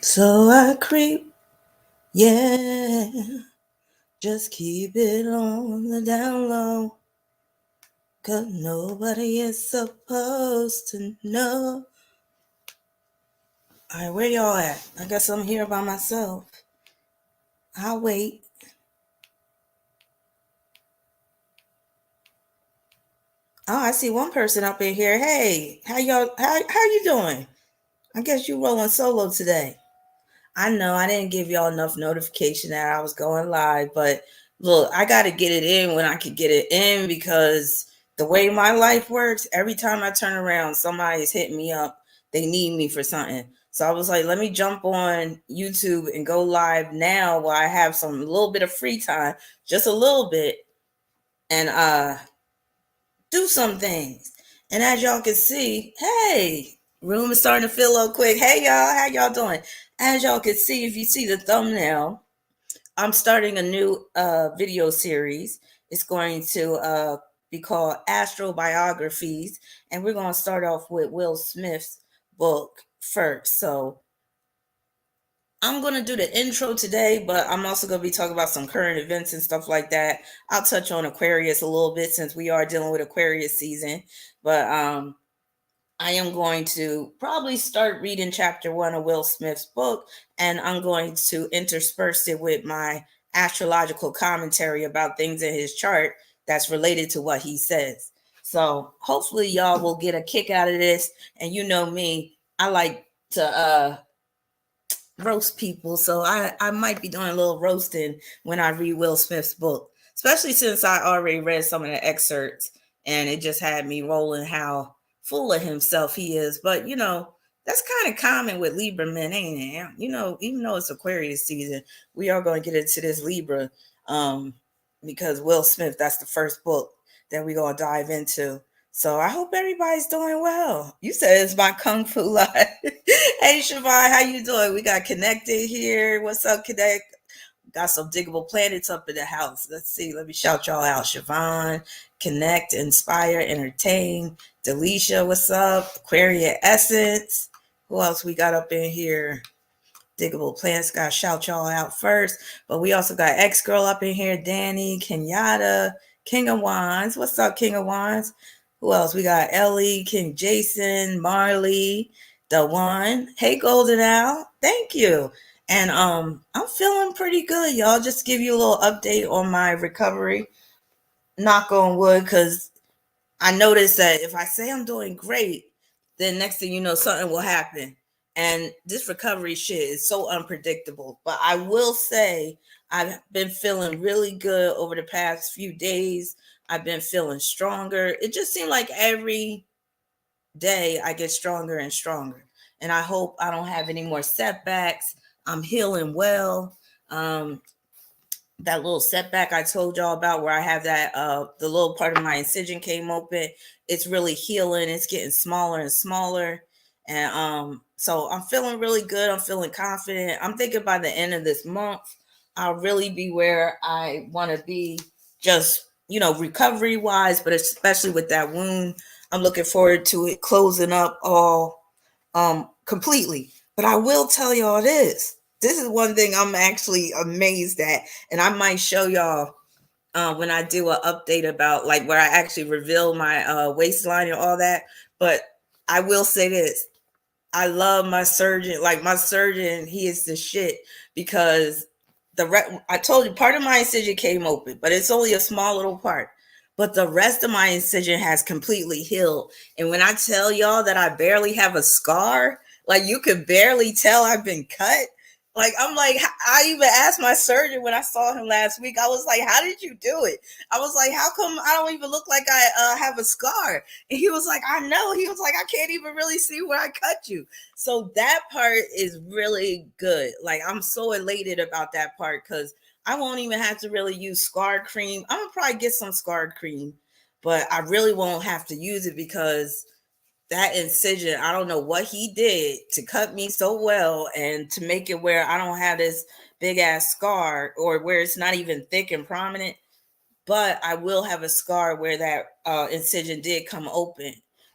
So I creep, yeah, just keep it on the down low, 'cause nobody is supposed to know. Alright, where y'all at? I guess I'm here by myself. I'll wait. Oh, I see one person up in here. Hey, how you doing? I guess you rolling solo today. I know I didn't give y'all enough notification that I was going live, but look, I got to get it in when I could get it in because the way my life works, every time I turn around, somebody's hitting me up. They need me for something. So I was like, let me jump on YouTube and go live now while I have some little bit of free time, just a little bit, and do some things. And as y'all can see, hey, room is starting to fill up quick. Hey y'all, how y'all doing? As y'all can see, if you see the thumbnail, I'm starting a new video series. It's going to be called Astro-Biographies, and we're going to start off with Will Smith's book first. So I'm going to do the intro today, but I'm also going to be talking about some current events and stuff like that. I'll touch on Aquarius a little bit since we are dealing with Aquarius season, but I am going to probably start reading chapter 1 of Will Smith's book, and I'm going to intersperse it with my astrological commentary about things in his chart that's related to what he says. So hopefully y'all will get a kick out of this. And you know me, I like to roast people. So I might be doing a little roasting when I read Will Smith's book, especially since I already read some of the excerpts and it just had me rolling how full of himself he is. But that's kind of common with Libra men, ain't it? Even though it's Aquarius season, we are going to get into this Libra because Will Smith, that's the first book that we're going to dive into. So I hope everybody's doing well. You said it's my Kung Fu live. Hey Siobhan, how you doing? We got connected here. What's up, Connect? Got some diggable planets up in the house. Let's see. Let me shout y'all out. Siobhan, Connect, Inspire, Entertain. Delisha, what's up? Aquaria Essence. Who else we got up in here? Diggable Plants. Gotta shout y'all out first. But we also got X Girl up in here. Danny, Kenyatta, King of Wands. What's up, King of Wands? Who else? We got Ellie, King Jason, Marley, the one. Hey, Golden Owl. Thank you. And I'm feeling pretty good, y'all. Just to give you a little update on my recovery. Knock on wood, because I noticed that if I say I'm doing great, then next thing you know, something will happen. And this recovery shit is so unpredictable. But I will say I've been feeling really good over the past few days. I've been feeling stronger. It just seemed like every day I get stronger and stronger. And I hope I don't have any more setbacks. I'm healing well. That little setback I told y'all about where I have that the little part of my incision came open, it's really healing. It's getting smaller and smaller. And so I'm feeling really good. I'm feeling confident. I'm thinking by the end of this month, I'll really be where I want to be, just recovery wise, but especially with that wound. I'm looking forward to it closing up all completely. But I will tell y'all this. This is one thing I'm actually amazed at, and I might show y'all when I do an update about like where I actually reveal my waistline and all that. But I will say this: I love my surgeon. Like my surgeon, he is the shit because I told you part of my incision came open, but it's only a small little part. But the rest of my incision has completely healed. And when I tell y'all that I barely have a scar, like you could barely tell I've been cut. Like I'm like, I even asked my surgeon when I saw him last week. I was like, "How did you do it?" I was like, "How come I don't even look like I have a scar?" And he was like, "I know." He was like, "I can't even really see where I cut you." So that part is really good. Like I'm so elated about that part because I won't even have to really use scar cream. I'm gonna probably get some scar cream, but I really won't have to use it because that incision, I don't know what he did to cut me so well and to make it where I don't have this big ass scar or where it's not even thick and prominent, but I will have a scar where that incision did come open.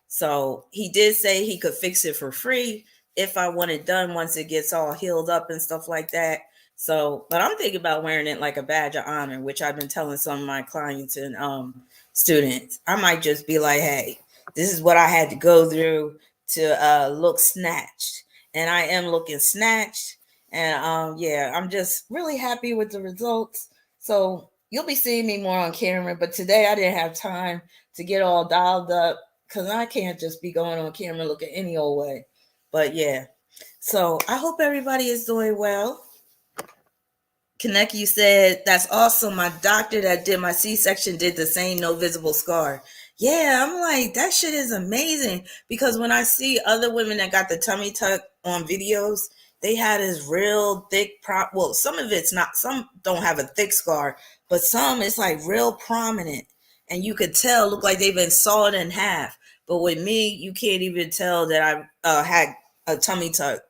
So he did say he could fix it for free. if I want it done once it gets all healed up and stuff like that. So, but I'm thinking about wearing it like a badge of honor, which I've been telling some of my clients and students. I might just be like, hey, this is what I had to go through to look snatched. And I am looking snatched. And yeah, I'm just really happy with the results. So you'll be seeing me more on camera. But today I didn't have time to get all dialed up because I can't just be going on camera looking any old way. But yeah, so I hope everybody is doing well. Connect, you said that's awesome. My doctor that did my C-section did the same, no visible scar. Yeah, I'm like, that shit is amazing because when I see other women that got the tummy tuck on videos, they had this real thick prop. Well, some of it's not, some don't have a thick scar, but some it's like real prominent. And you could tell, look like they've been sawed in half. But with me, you can't even tell that I had a tummy tuck,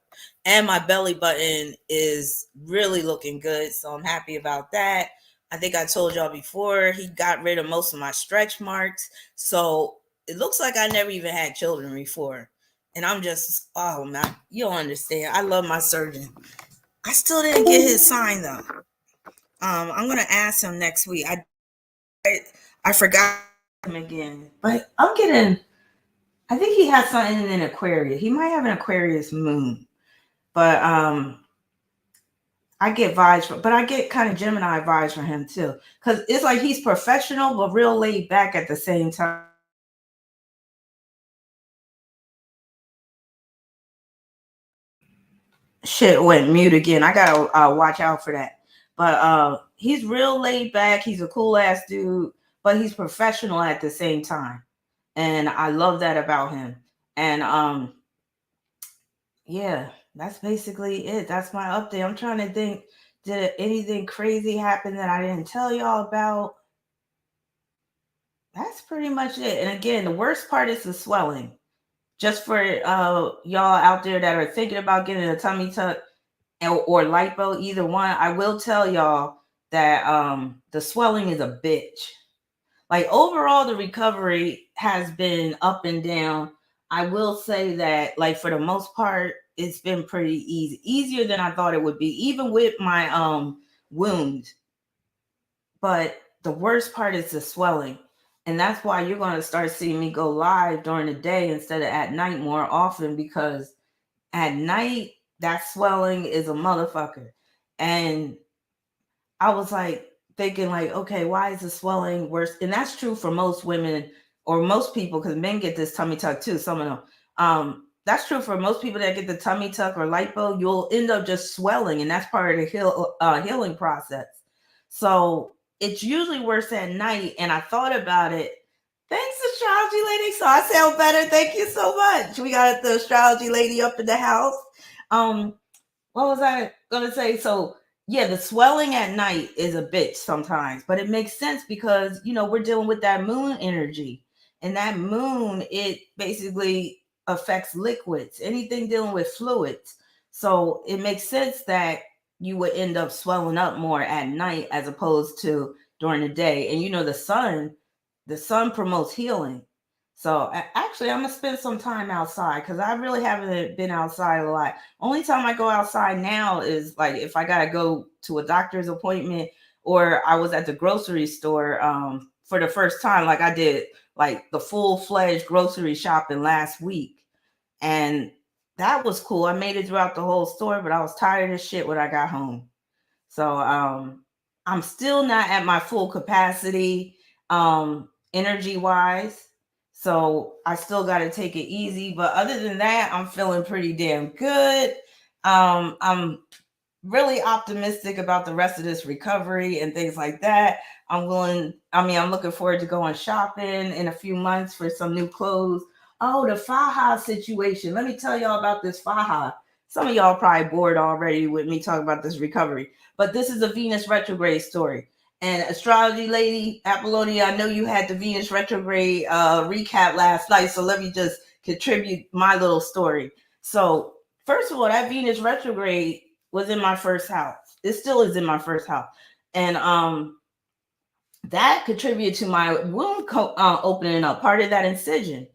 and my belly button is really looking good. So I'm happy about that. I think I told y'all before, he got rid of most of my stretch marks. So it looks like I never even had children before. And I'm just, oh man, you don't understand. I love my surgeon. I still didn't get his sign though. I'm gonna ask him next week. I forgot him again, but I'm getting. I think he has something in an Aquarius. He might have an Aquarius moon, but I get vibes, but I get kind of Gemini vibes from him too, because it's like he's professional but real laid back at the same time. Shit went mute again. I gotta watch out for that. But he's real laid back. He's a cool ass dude, but he's professional at the same time, and I love that about him. And yeah, that's basically it. That's my update. I'm trying to think. Did anything crazy happen that I didn't tell y'all about? That's pretty much it. And again, the worst part is the swelling. Just for y'all out there that are thinking about getting a tummy tuck or lipo, either one, I will tell y'all that the swelling is a bitch. Like overall, the recovery has been up and down. I will say that, like for the most part, it's been pretty easy, easier than I thought it would be, even with my wound. But the worst part is the swelling. And that's why you're going to start seeing me go live during the day instead of at night more often, because at night, that swelling is a motherfucker. And I was like thinking, like, okay, why is the swelling worse? And that's true for most women or most people, because men get this tummy tuck too, some of them. That's true for most people that get the tummy tuck or lipo. You'll end up just swelling, and that's part of the healing process. So it's usually worse at night. And I thought about it. Thanks, astrology lady. So I sound better. Thank you so much. We got the astrology lady up in the house. What was I gonna say? So yeah, the swelling at night is a bitch sometimes, but it makes sense because we're dealing with that moon energy, and that moon, it basically affects liquids, anything dealing with fluids. So it makes sense that you would end up swelling up more at night as opposed to during the day. And the sun promotes healing. So actually, I'm gonna spend some time outside because I really haven't been outside a lot. Only time I go outside now is like if I gotta go to a doctor's appointment, or I was at the grocery store for the first time. Like I did like the full-fledged grocery shopping last week, and that was cool. I made it throughout the whole store, but I was tired as shit when I got home. So I'm still not at my full capacity energy wise. So I still got to take it easy. But other than that, I'm feeling pretty damn good. I'm really optimistic about the rest of this recovery and things like that. I'm looking forward to going shopping in a few months for some new clothes. Oh, the faja situation. Let me tell y'all about this faja. Some of y'all probably bored already with me talking about this recovery, but this is a Venus retrograde story. And astrology lady Apollonia, I know you had the Venus retrograde recap last night, so let me just contribute my little story. So first of all, that Venus retrograde was in my first house. It still is in my first house. And that contributed to my wound opening up, part of that incision,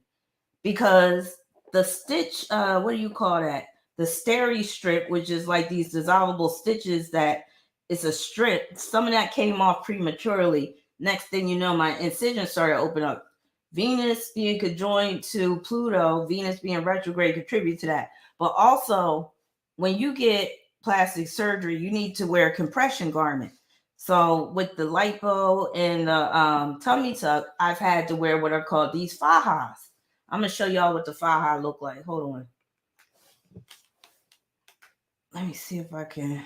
because the stitch, what do you call that? the steri strip, which is like these dissolvable stitches that it's a strip. Some of that came off prematurely. Next thing you know, my incision started to open up. Venus being conjoined to Pluto, Venus being retrograde contribute to that. But also, when you get plastic surgery, you need to wear a compression garment. So with the lipo and the tummy tuck, I've had to wear what are called these fajas. I'm gonna show y'all what the faja look like. Hold on. Let me see if I can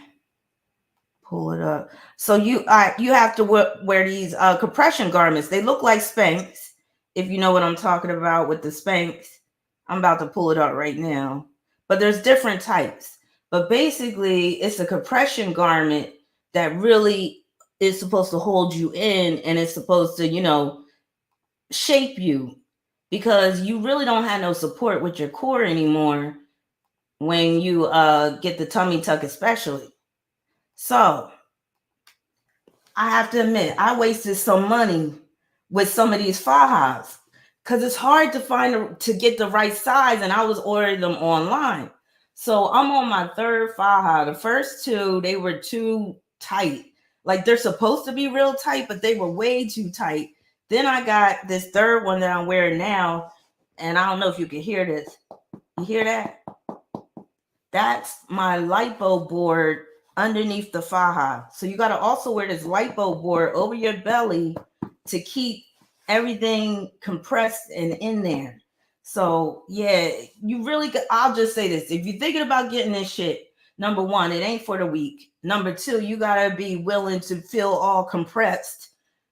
pull it up. So you have to wear these compression garments. They look like Spanx, if you know what I'm talking about with the Spanx. I'm about to pull it up right now. But there's different types. But basically, it's a compression garment that really is supposed to hold you in, and it's supposed to, shape you, because you really don't have no support with your core anymore when you get the tummy tuck, especially. So I have to admit, I wasted some money with some of these fajas because it's hard to get the right size, and I was ordering them online. So I'm on my third faja. The first two, they were too tight. Like, they're supposed to be real tight, but they were way too tight. Then I got this third one that I'm wearing now, and I don't know if you can hear this. You hear that? That's my lipo board underneath the faja. So you got to also wear this lipo board over your belly to keep everything compressed and in there. So yeah, you really, I'll just say this. If you're thinking about getting this shit, number one, it ain't for the weak. Number two, you got to be willing to feel all compressed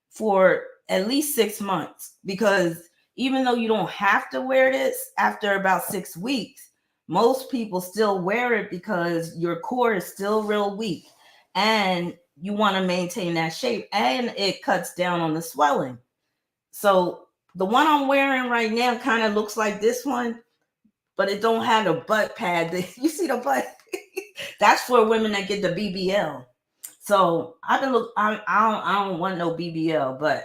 for at least 6 months, because even though you don't have to wear this after about 6 weeks, most people still wear it because your core is still real weak and you want to maintain that shape, and it cuts down on the swelling. So the one I'm wearing right now kind of looks like this one, but it don't have a butt pad. You see the butt? That's for women that get the BBL. So I don't want no BBL, but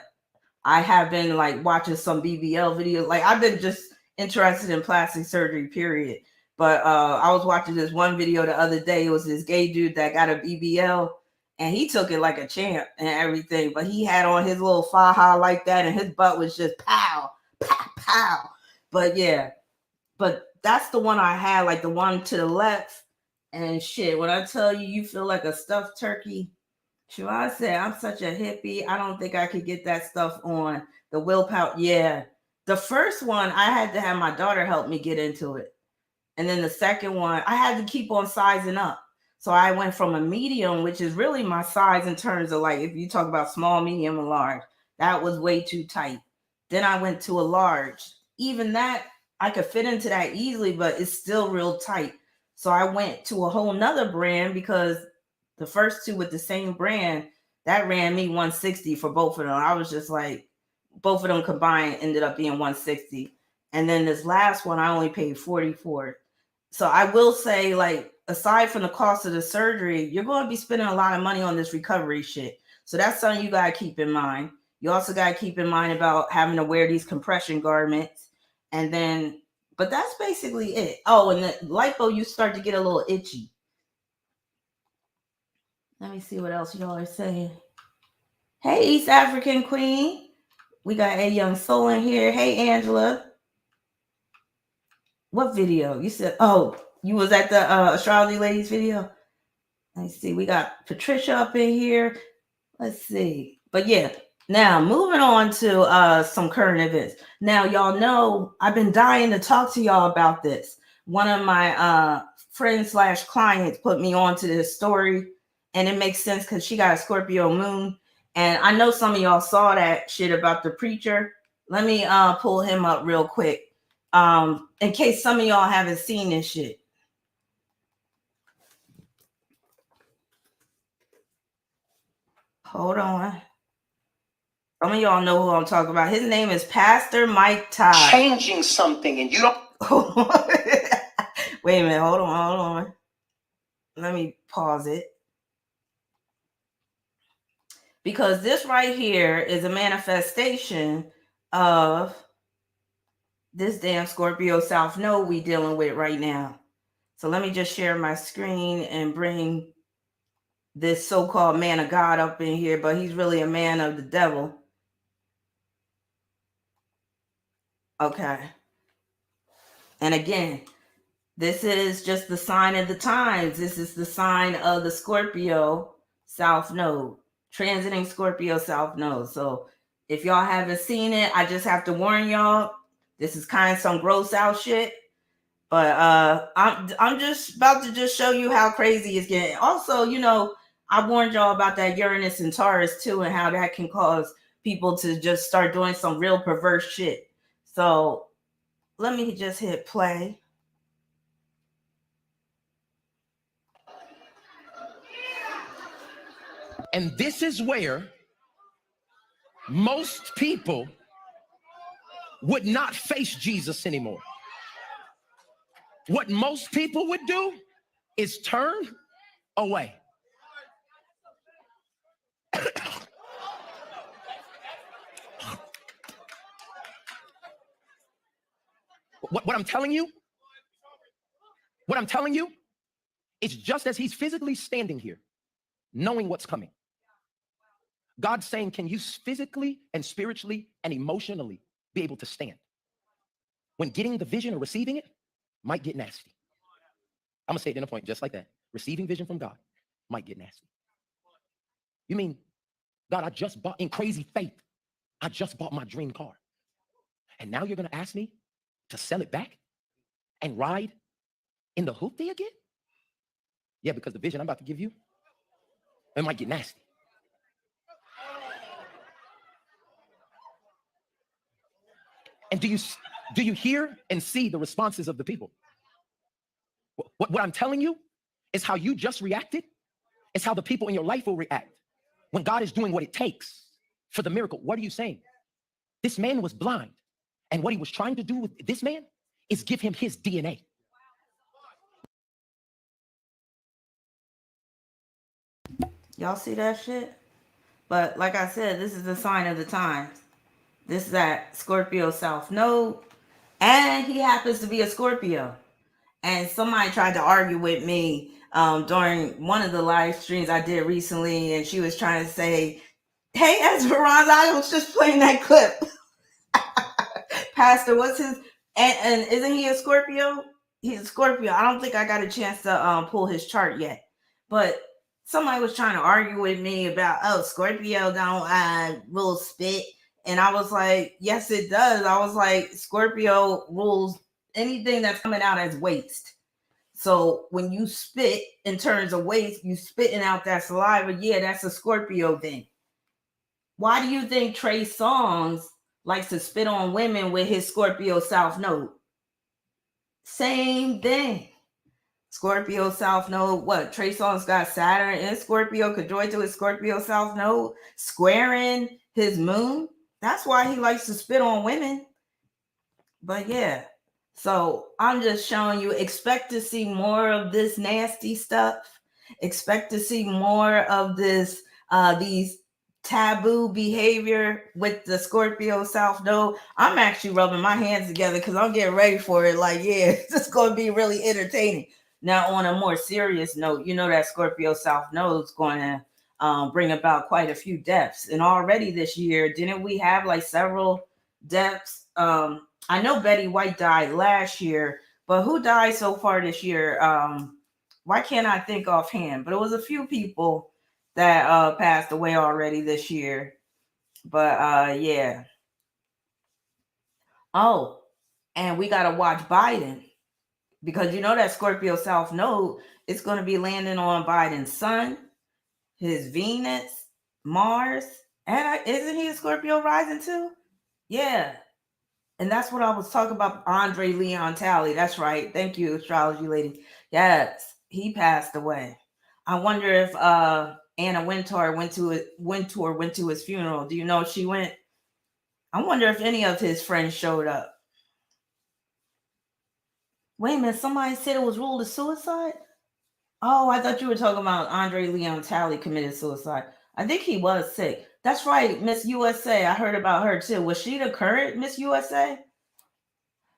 I have been like watching some BBL videos. Like, I've been just interested in plastic surgery, period. But I was watching this one video the other day. It was this gay dude that got a BBL, and he took it like a champ and everything. But he had on his little faja like that, and his butt was just pow, pow, pow. But yeah, but that's the one I had, like the one to the left. And shit, when I tell you, you feel like a stuffed turkey. Siobhan said, I'm such a hippie. I don't think I could get that stuff on. The willpower. Yeah. The first one, I had to have my daughter help me get into it. And then the second one, I had to keep on sizing up. So I went from a medium, which is really my size in terms of, like, if you talk about small, medium, and large, that was way too tight. Then I went to a large. Even that, I could fit into that easily, but it's still real tight. So I went to a whole nother brand, because the first two with the same brand, that ran me 160 for both of them. I was just like, both of them combined ended up being 160. And then this last one, I only paid 40 for it. So I will say, like, aside from the cost of the surgery, you're going to be spending a lot of money on this recovery shit. So that's something you got to keep in mind. You also got to keep in mind about having to wear these compression garments. And then, but that's basically it. Oh, and the lipo, you start to get a little itchy. Let me see what else y'all are saying. Hey, East African Queen. We got a young soul in here. Hey, Angela. What video? You said, oh, you was at the astrology ladies video? Let's see. We got Patricia up in here. Let's see. But yeah, now moving on to some current events. Now, y'all know I've been dying to talk to y'all about this. One of my friends / clients put me on to this story, and it makes sense because she got a Scorpio moon. And I know some of y'all saw that shit about the preacher. Let me pull him up real quick, in case some of y'all haven't seen this shit. Hold on. Some of y'all know who I'm talking about. His name is Pastor Mike Todd. Changing something and you don't. Wait a minute. Hold on. Let me pause it. Because this right here is a manifestation of this damn Scorpio South Node we dealing with right now. So let me just share my screen and bring this so-called man of God up in here, but he's really a man of the devil. Okay. And again, this is just the sign of the times. This is the sign of the Scorpio South Node, transiting Scorpio South Node. So if y'all haven't seen it, I just have to warn y'all, this is kind of some gross out shit. But I'm just about to just show you how crazy it's getting. Also, you know, I warned y'all about that Uranus and Taurus too, and how that can cause people to just start doing some real perverse shit. So let me just hit play. And this is where most people would not face Jesus anymore. What most people would do is turn away. What I'm telling you is just as he's physically standing here, knowing what's coming, God's saying, can you physically and spiritually and emotionally be able to stand when getting the vision or receiving it might get nasty? I'm gonna say it in a point just like that. Receiving vision from God might get nasty. You mean, God, I just bought, in crazy faith, I just bought my dream car. And now you're gonna ask me to sell it back and ride in the hoopty again? Yeah, because the vision I'm about to give you, it might get nasty. And do you hear and see the responses of the people? What I'm telling you is how you just reacted is how the people in your life will react when God is doing what it takes for the miracle. What are you saying? This man was blind, and what he was trying to do with this man is give him his DNA. Y'all see that shit? But like I said, this is the sign of the times. This is that Scorpio South Node, and he happens to be a Scorpio. And somebody tried to argue with me during one of the live streams I did recently, and she was trying to say, hey, Esperanza, I was just playing that clip. Pastor, what's his, and isn't he a Scorpio? He's a Scorpio. I don't think I got a chance to pull his chart yet. But somebody was trying to argue with me about, oh, Scorpio don't rule spit. And I was like, yes, it does. I was like, Scorpio rules anything that's coming out as waste. So when you spit in terms of waste, you spitting out that saliva. Yeah, that's a Scorpio thing. Why do you think Trey Songz likes to spit on women with his Scorpio South Node? Same thing. Scorpio South Node. What? Trey Songz got Saturn in Scorpio, conjoined to his Scorpio South Node, squaring his moon. That's why he likes to spit on women. But yeah, so I'm just showing you, expect to see more of this nasty stuff. Expect to see more of this, these taboo behavior with the Scorpio South Node. I'm actually rubbing my hands together because I'm getting ready for it. Like, yeah, it's going to be really entertaining. Now, on a more serious note, you know that Scorpio South Node is going to bring about quite a few deaths. And already this year, didn't we have like several deaths? I know Betty White died last year, but who died so far this year? Why can't I think offhand? But it was a few people that passed away already this year. But yeah. Oh, and we got to watch Biden, because you know that Scorpio South Node is going to be landing on Biden's sun, his Venus, Mars, and isn't he a Scorpio rising too? Yeah. And that's what I was talking about, Andre Leon Talley. That's right. Thank you, astrology lady. Yes, he passed away. I wonder if Anna Wintour went to his funeral. Do you know if she went? I wonder if any of his friends showed up. Wait a minute, somebody said it was ruled a suicide? Oh, I thought you were talking about Andre Leon Talley committed suicide. I think he was sick. That's right, Miss USA. I heard about her too. Was she the current Miss USA?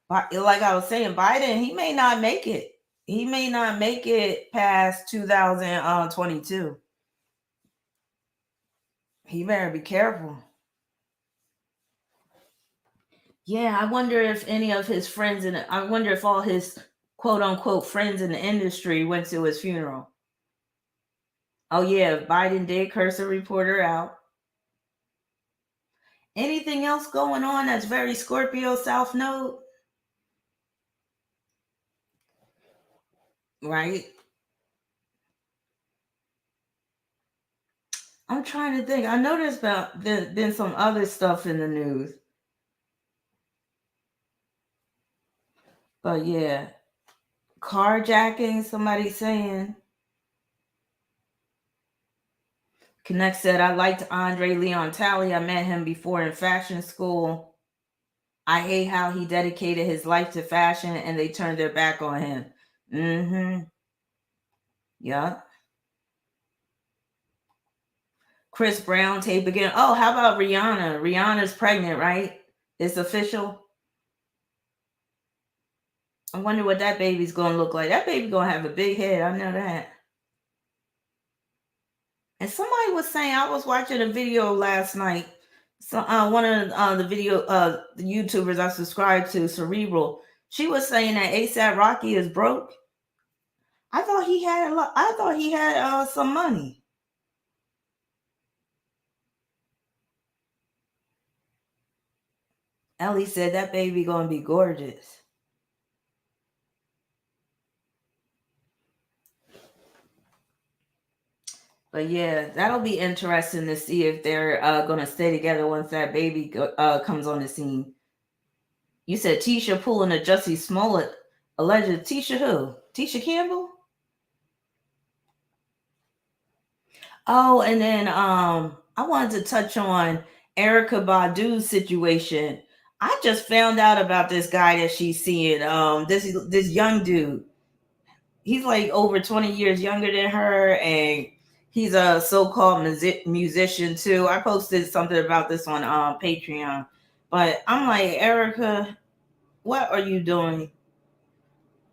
But like I was saying, Biden, he may not make it. He may not make it past 2022. He better be careful. Yeah, I wonder if any of his friends I wonder if all his quote unquote friends in the industry went to his funeral. Oh yeah, Biden did curse a reporter out. Anything else going on that's very Scorpio South Node? Right? I'm trying to think. I know there's been some other stuff in the news. But yeah, carjacking, somebody saying. Connect said, I liked Andre Leon Talley. I met him before in fashion school. I hate how he dedicated his life to fashion and they turned their back on him. Mm-hmm. Yeah. Chris Brown tape again. Oh, how about Rihanna? Rihanna's pregnant, right? It's official. I wonder what that baby's going to look like. That baby going to have a big head. I know that. And somebody was saying, I was watching a video last night. So one of the the YouTubers I subscribe to, Cerebral, she was saying that ASAP Rocky is broke. I thought he had a lot. I thought he had some money. Ellie said that baby gonna be gorgeous. But yeah, that'll be interesting to see if they're gonna stay together once that baby comes on the scene. You said Tisha pulling a Jussie Smollett alleged. Tisha who? Tisha Campbell? Oh, and then I wanted to touch on Erica Badu's situation. I just found out about this guy that she's seeing. This young dude. He's like over 20 years younger than her, and he's a so-called musician too. I posted something about this on Patreon, but I'm like, Erica, what are you doing?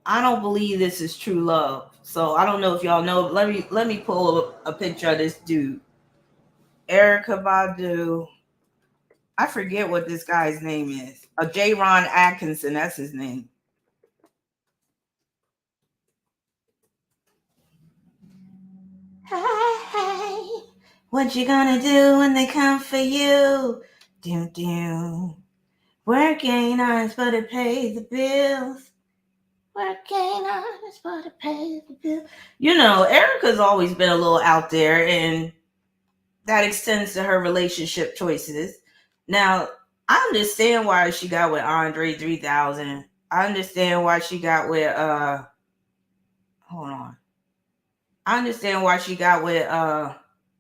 I don't believe this is true love. So I don't know if y'all know. Let me pull a picture of this dude. Erica Badu. I forget what this guy's name is. J. Ron Atkinson, that's his name. Hey, what you gonna do when they come for you? Doom doom. Work ain't honest, but it pays the bills. Work ain't honest, but it pays the bills. You know, Erica's always been a little out there, and that extends to her relationship choices. Now, I understand why she got with Andre 3000. I understand why she got with hold on. I understand why she got with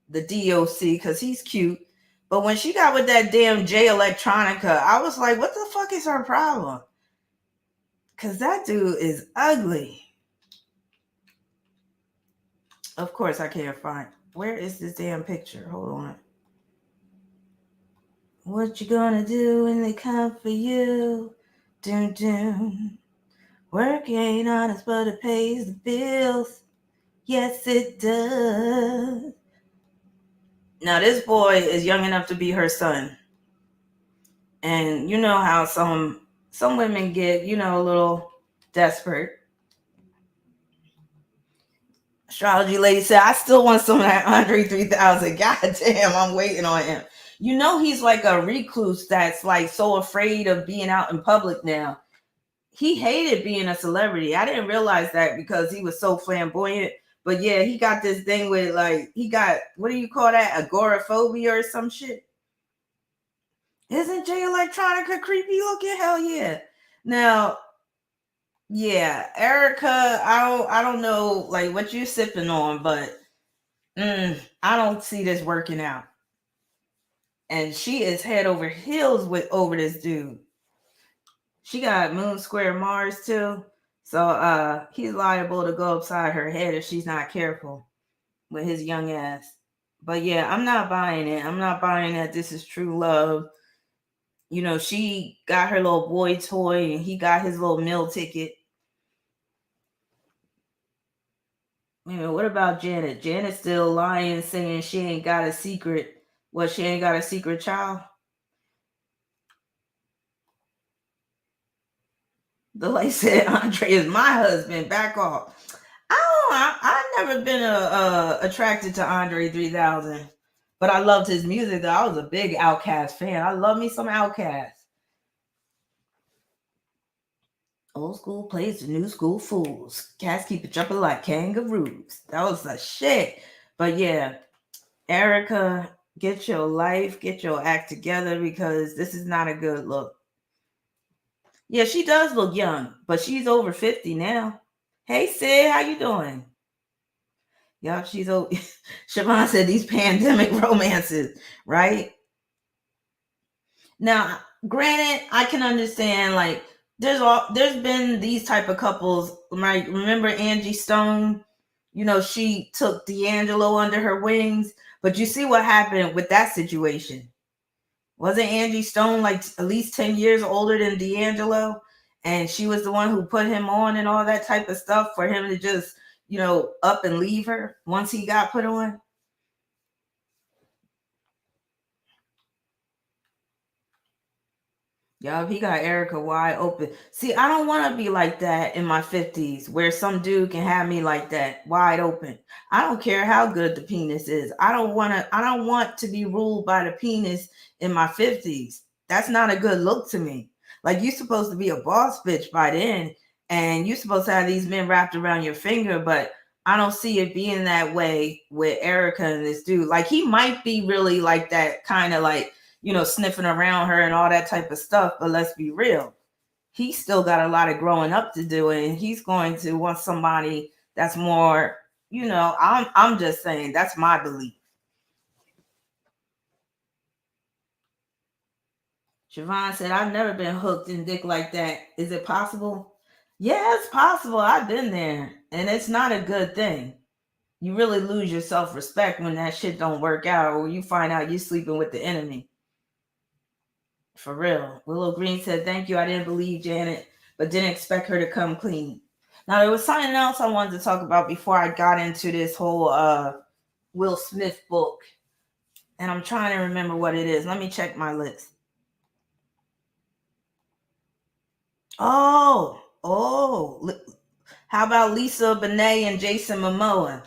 the DOC because he's cute. But when she got with that damn Jay Electronica, I was like, what the fuck is her problem? Because that dude is ugly. Of course, I can't find. Where is this damn picture? Hold on. What you gonna do when they come for you? Dun dun. Work ain't honest, but it pays the bills. Yes, it does. Now, this boy is young enough to be her son. And you know how some women get, a little desperate. Astrology lady said, I still want some of that Andre 3000. God damn, I'm waiting on him. You know, he's like a recluse that's like so afraid of being out in public now. He hated being a celebrity. I didn't realize that because he was so flamboyant. But yeah, he got this thing with like, he got, what do you call that? Agoraphobia or some shit. Isn't Jay Electronica creepy looking? Hell yeah. Now, yeah, Erica, I don't know like what you sipping on, but I don't see this working out. And she is head over heels over this dude. She got Moon Square Mars too. So he's liable to go upside her head if she's not careful with his young ass. But yeah, I'm not buying it. I'm not buying that this is true love. You know, she got her little boy toy and he got his little meal ticket. What about Janet? Janet's still lying, saying she ain't got a secret. What, she ain't got a secret child? The lady said, Andre is my husband. Back off. I've never been attracted to Andre 3000, but I loved his music though. I was a big Outkast fan. I love me some Outkast. Old school plays the new school fools. Cats keep it jumping like kangaroos. That was the shit. But yeah, Erica, get your life, get your act together, because this is not a good look. Yeah, she does look young, but she's over 50 now. Hey Sid, how you doing? Yeah, she's over. Siobhan said these pandemic romances, right? Now, granted, I can understand, like, there's been these type of couples, right? Remember Angie Stone? She took D'Angelo under her wings, but you see what happened with that situation. Wasn't Angie Stone like at least 10 years older than D'Angelo? And she was the one who put him on and all that type of stuff for him to just, up and leave her once he got put on. Yup, he got Erica wide open. See, I don't want to be like that in my 50s, where some dude can have me like that, wide open. I don't care how good the penis is. I don't want to be ruled by the penis in my 50s. That's not a good look to me. Like, you're supposed to be a boss bitch by then, and you're supposed to have these men wrapped around your finger, but I don't see it being that way with Erica and this dude. Like, he might be really like that, kind of like, sniffing around her and all that type of stuff. But let's be real. He's still got a lot of growing up to do, and he's going to want somebody that's more, I'm just saying, that's my belief. Siobhan said, I've never been hooked in dick like that. Is it possible? Yeah, it's possible. I've been there, and it's not a good thing. You really lose your self-respect when that shit don't work out, or you find out you're sleeping with the enemy. For real. Willow Green said, thank you. I didn't believe Janet, but didn't expect her to come clean. Now, there was something else I wanted to talk about before I got into this whole Will Smith book. And I'm trying to remember what it is. Let me check my list. Oh. How about Lisa Bonet and Jason Momoa?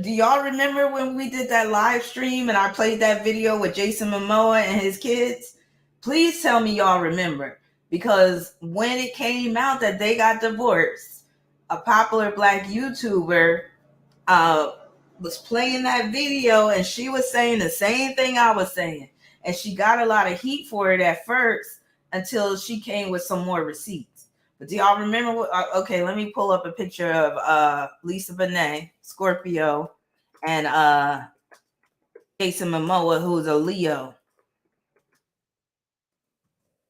Do y'all remember when we did that live stream and I played that video with Jason Momoa and his kids? Please tell me y'all remember, because when it came out that they got divorced, a popular Black YouTuber was playing that video, and she was saying the same thing I was saying, and she got a lot of heat for it at first until she came with some more receipts. But do y'all remember what? Okay, let me pull up a picture of Lisa Bonet, Scorpio, and Jason Momoa, who's a Leo.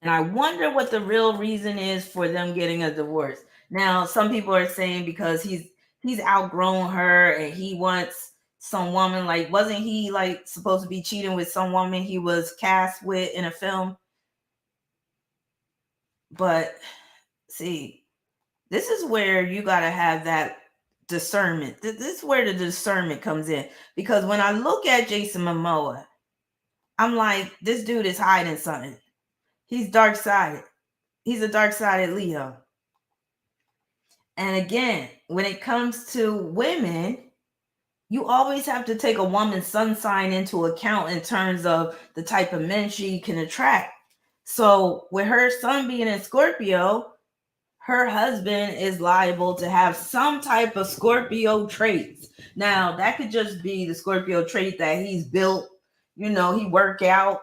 And I wonder what the real reason is for them getting a divorce. Now, some people are saying because he's outgrown her and he wants some woman. Like, wasn't he like supposed to be cheating with some woman he was cast with in a film? But see, this is where you got to have that discernment. This is where the discernment comes in. Because when I look at Jason Momoa, I'm like, this dude is hiding something. He's dark-sided. He's a dark-sided Leo. And again, when it comes to women, you always have to take a woman's sun sign into account in terms of the type of men she can attract. So with her sun being in Scorpio, her husband is liable to have some type of Scorpio traits. Now, that could just be the Scorpio trait that he's built. He work out,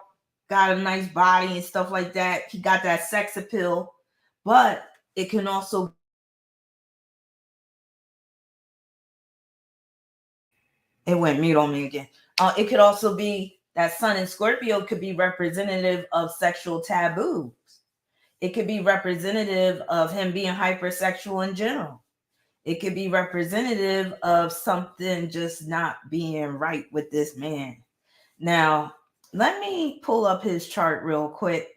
got a nice body and stuff like that. He got that sex appeal. But it can also... It went mute on me again. It could also be that Sun in Scorpio could be representative of sexual taboos. It could be representative of him being hypersexual in general. It could be representative of something just not being right with this man. Now, let me pull up his chart real quick.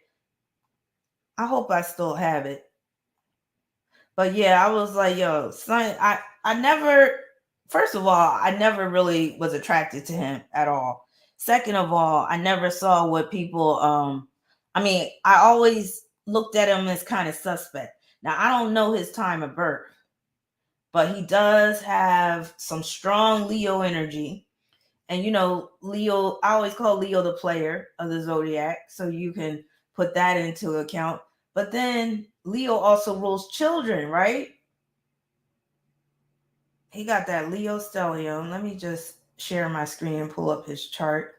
I hope I still have it. But yeah, I was like, yo, son, I never, first of all, I never really was attracted to him at all. Second of all, I never saw what people, I mean, I always looked at him as kind of suspect. Now, I don't know his time of birth, but he does have some strong Leo energy. And you know, Leo, I always call Leo the player of the zodiac, so you can put that into account. But then Leo also rules children, right? He got that Leo stellium. Let me just share my screen and pull up his chart.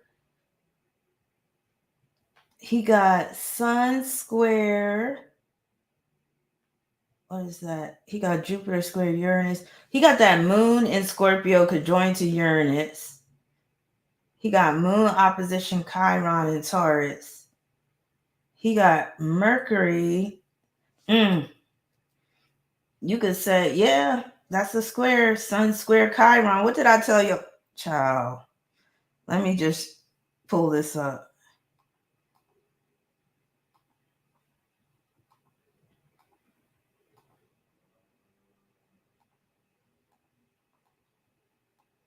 He got Sun square. What is that? He got Jupiter square Uranus. He got that Moon in Scorpio conjoined to Uranus. He got Moon opposition Chiron in Taurus. He got Mercury. You could say, yeah, that's a square. Sun square Chiron. What did I tell you? Child. Let me just pull this up.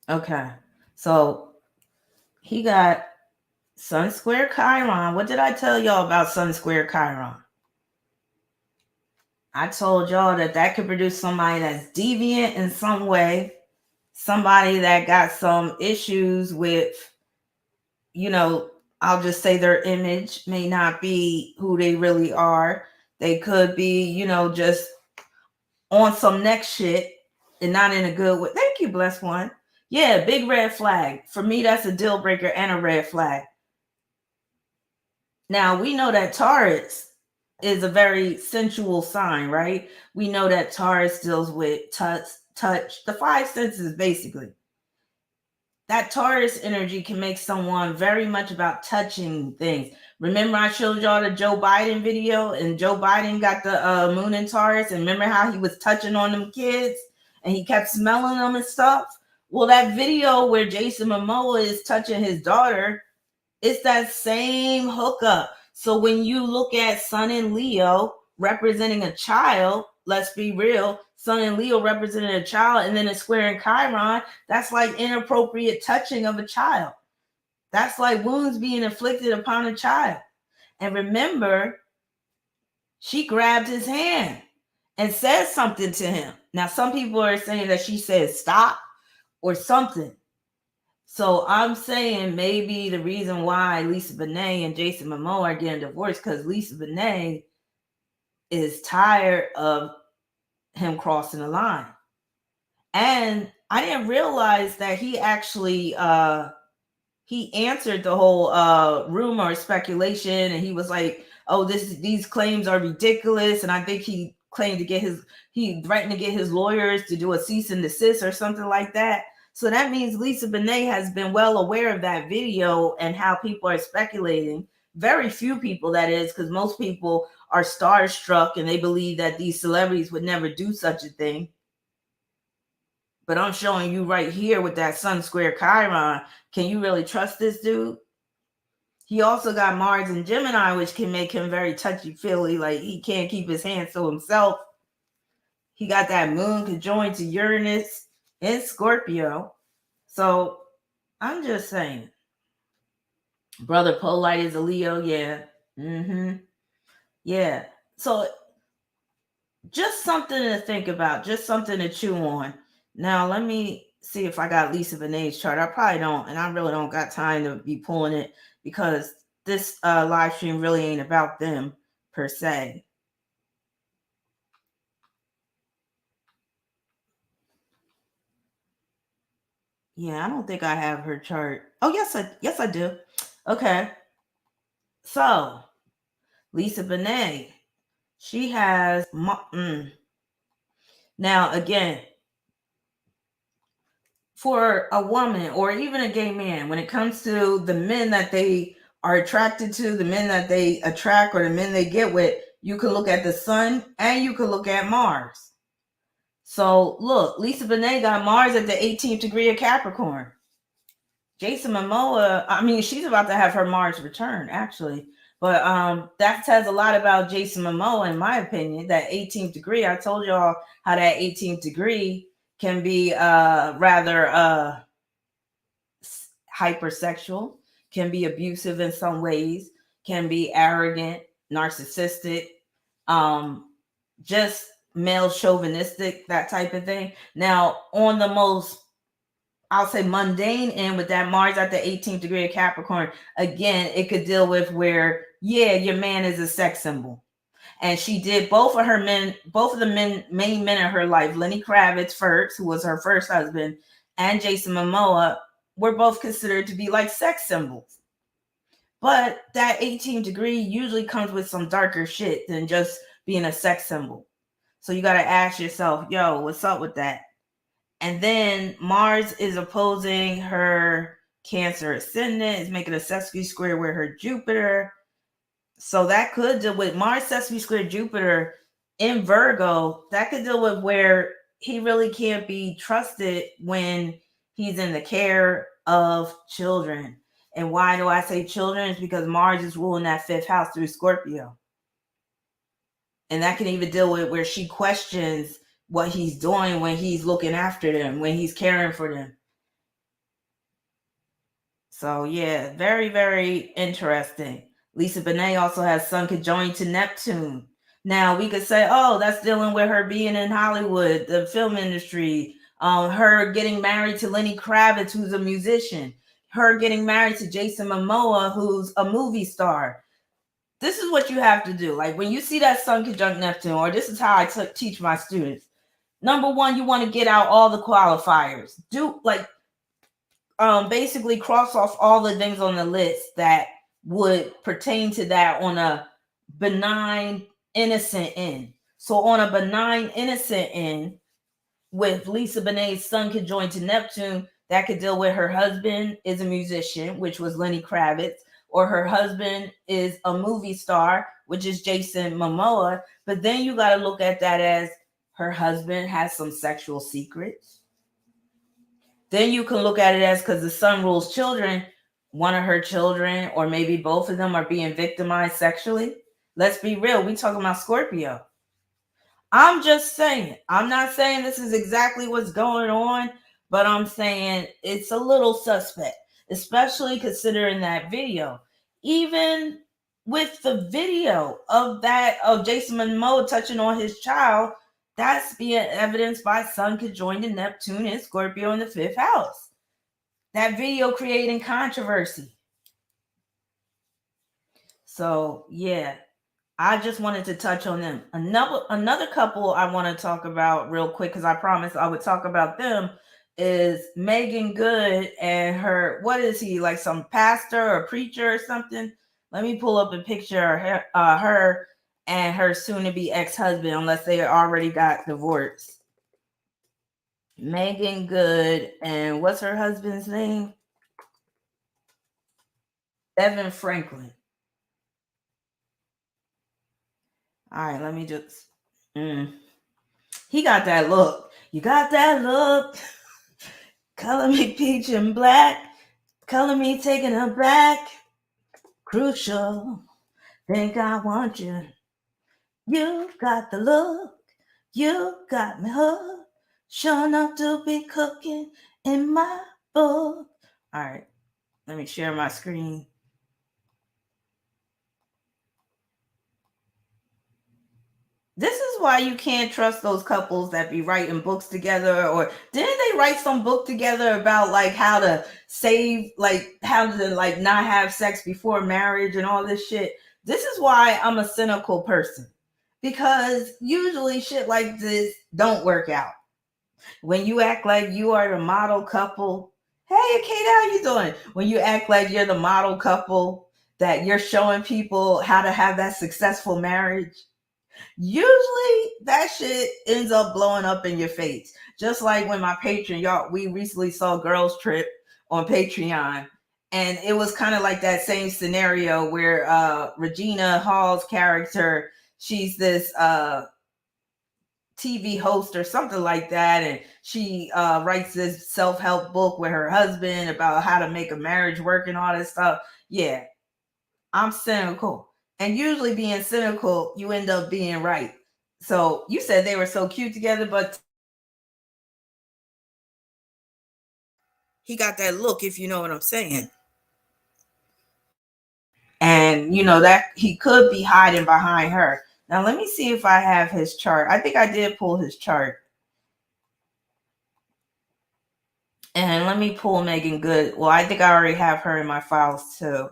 Okay. So he got Sun square Chiron. What did I tell y'all about Sun square Chiron? I told y'all that could produce somebody that's deviant in some way, somebody that got some issues with, you know, I'll just say their image may not be who they really are. They could be, you know, just on some next shit and not in a good way. Thank you, blessed one. Yeah, big red flag. For me, that's a deal breaker and a red flag. Now, we know that Taurus is a very sensual sign, right? We know that Taurus deals with touch, the five senses, basically. That Taurus energy can make someone very much about touching things. Remember, I showed y'all the Joe Biden video, and Joe Biden got the moon in Taurus, and remember how he was touching on them kids, and he kept smelling them and stuff? Well, that video where Jason Momoa is touching his daughter, it's that same hookup. So when you look at Sun and Leo representing a child, let's be real, Sun and Leo representing a child, and then a square in Chiron, that's like inappropriate touching of a child. That's like wounds being inflicted upon a child. And remember, she grabbed his hand and said something to him. Now, some people are saying that she said stop or something. So I'm saying maybe the reason why Lisa Bonet and Jason Momoa are getting divorced because Lisa Bonet is tired of him crossing the line. And I didn't realize that he actually he answered the whole rumor speculation, and he was like, oh, these claims are ridiculous. And I think he claimed to he threatened to get his lawyers to do a cease and desist or something like that. So that means Lisa Bonet has been well aware of that video and how people are speculating. Very few people, that is, because most people are starstruck and they believe that these celebrities would never do such a thing. But I'm showing you right here with that Sun square Chiron. Can you really trust this dude? He also got Mars and Gemini, which can make him very touchy-feely. Like he can't keep his hands to himself. He got that moon conjoined to Uranus in Scorpio. So I'm just saying. Brother Polite is a Leo. Yeah. Yeah. So just something to think about. Just something to chew on. Now, let me see if I got Lisa Bonet's chart. I probably don't, and I really don't got time to be pulling it because this live stream really ain't about them per se. Yeah, I don't think I have her chart. Oh, yes, I do. Okay. So, Lisa Bonet, she has now again, for a woman or even a gay man, when it comes to the men that they are attracted to, the men that they attract or the men they get with, you can look at the sun and you can look at Mars. So look, Lisa Bonet got Mars at the 18th degree of Capricorn. Jason Momoa, I mean, she's about to have her Mars return, actually. But that says a lot about Jason Momoa, in my opinion. That 18th degree. I told y'all how that 18th degree can be rather hypersexual, can be abusive in some ways, can be arrogant, narcissistic, just male chauvinistic, that type of thing. Now, on the most, I'll say, mundane end, with that Mars at the 18th degree of Capricorn, again, it could deal with where, yeah, your man is a sex symbol. And she did both of the main men in her life, Lenny Kravitz first, who was her first husband, and Jason Momoa, were both considered to be like sex symbols. But that 18th degree usually comes with some darker shit than just being a sex symbol. So you got to ask yourself, yo, what's up with that? And then Mars is opposing her Cancer ascendant, is making a sesame square with her Jupiter. So that could deal with Mars sesame square Jupiter in Virgo. That could deal with where he really can't be trusted when he's in the care of children. And why do I say children? It's because Mars is ruling that 5th house through Scorpio. And that can even deal with where she questions what he's doing when he's looking after them, when he's caring for them. So yeah, very, very interesting. Lisa Bonet also has Sun conjoined to Neptune. Now we could say, oh, that's dealing with her being in Hollywood, the film industry, her getting married to Lenny Kravitz, who's a musician, her getting married to Jason Momoa, who's a movie star. This is what you have to do. Like when you see that Sun conjunct Neptune, or this is how I teach my students. Number one, you want to get out all the qualifiers. Do like basically cross off all the things on the list that would pertain to that on a benign, innocent end. So on a benign, innocent end, with Lisa Bonet's Sun conjoined to Neptune, that could deal with her husband is a musician, which was Lenny Kravitz, or her husband is a movie star, which is Jason Momoa. But then you got to look at that as her husband has some sexual secrets. Then you can look at it as, because the Sun rules children, one of her children, or maybe both of them, are being victimized sexually. Let's be real. We talking about Scorpio. I'm just saying. I'm not saying this is exactly what's going on, but I'm saying it's a little suspect, especially considering that video. Even with the video of Jason Momoa touching on his child, that's being evidenced by Sun conjoined to Neptune and Scorpio in the 5th house. That video creating controversy. So yeah, I just wanted to touch on them. Another couple I want to talk about real quick, because I promised I would talk about them, is Megan Good and her, what is he, like some pastor or preacher or something? Let me pull up a picture of her and her soon-to-be ex-husband, unless they already got divorced. Megan Good, and what's her husband's name? Evan Franklin. All right, let me just. He got that look. You got that look. Color me peach and black. Color me taking her back. Crucial. Think I want you. You got the look. You got me hooked. Sure enough to be cooking in my book. All right, let me share my screen. This is why you can't trust those couples that be writing books together. Or didn't they write some book together about like how to save, like how to like not have sex before marriage and all this shit? This is why I'm a cynical person, because usually shit like this don't work out. When you act like you are the model couple, hey Kate, how you doing? When you act like you're the model couple, that you're showing people how to have that successful marriage, usually that shit ends up blowing up in your face. Just like when my Patreon, y'all, we recently saw Girls Trip on Patreon, and it was kind of like that same scenario where Regina Hall's character, she's this TV host or something like that, and she writes this self-help book with her husband about how to make a marriage work and all this stuff. Yeah, I'm cynical. And usually being cynical, you end up being right. So you said they were so cute together, but he got that look, if you know what I'm saying. And you know that he could be hiding behind her. Now let me see if I have his chart. I think I did pull his chart. And let me pull Megan Good. Well, I think I already have her in my files too.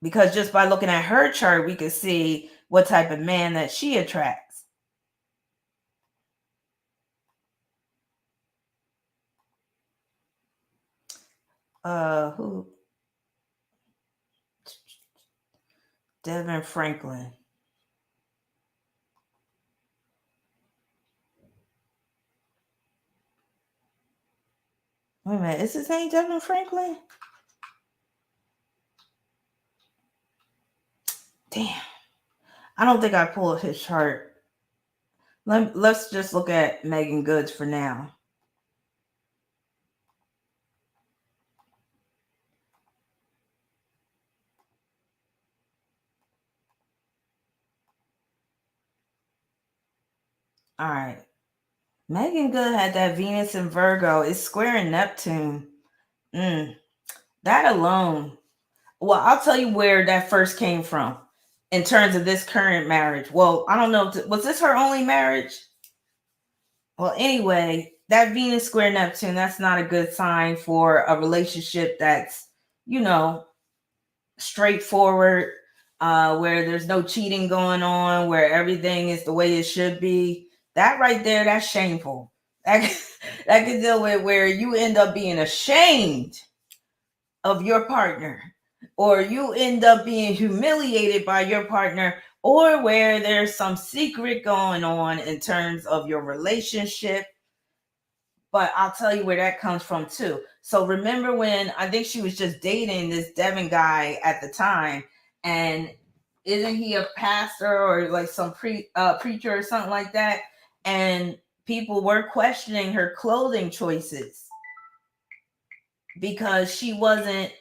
Because just by looking at her chart, we could see what type of man that she attracts. Who? Devin Franklin. Wait a minute, is his name Devin Franklin? Damn. I don't think I pulled his chart. Let's just look at Megan Goods for now. All right. Megan Good had that Venus in Virgo. It's square in Neptune. That alone. Well, I'll tell you where that first came from in terms of this current marriage. Well, I don't know. Was this her only marriage? Well, anyway, that Venus square Neptune, that's not a good sign for a relationship that's, you know, straightforward, where there's no cheating going on, where everything is the way it should be. That right there, that's shameful. That can deal with where you end up being ashamed of your partner, or you end up being humiliated by your partner, or where there's some secret going on in terms of your relationship. But I'll tell you where that comes from too. So remember when I think she was just dating this Devin guy at the time, and isn't he a pastor or like some preacher or something like that? And people were questioning her clothing choices because she wasn't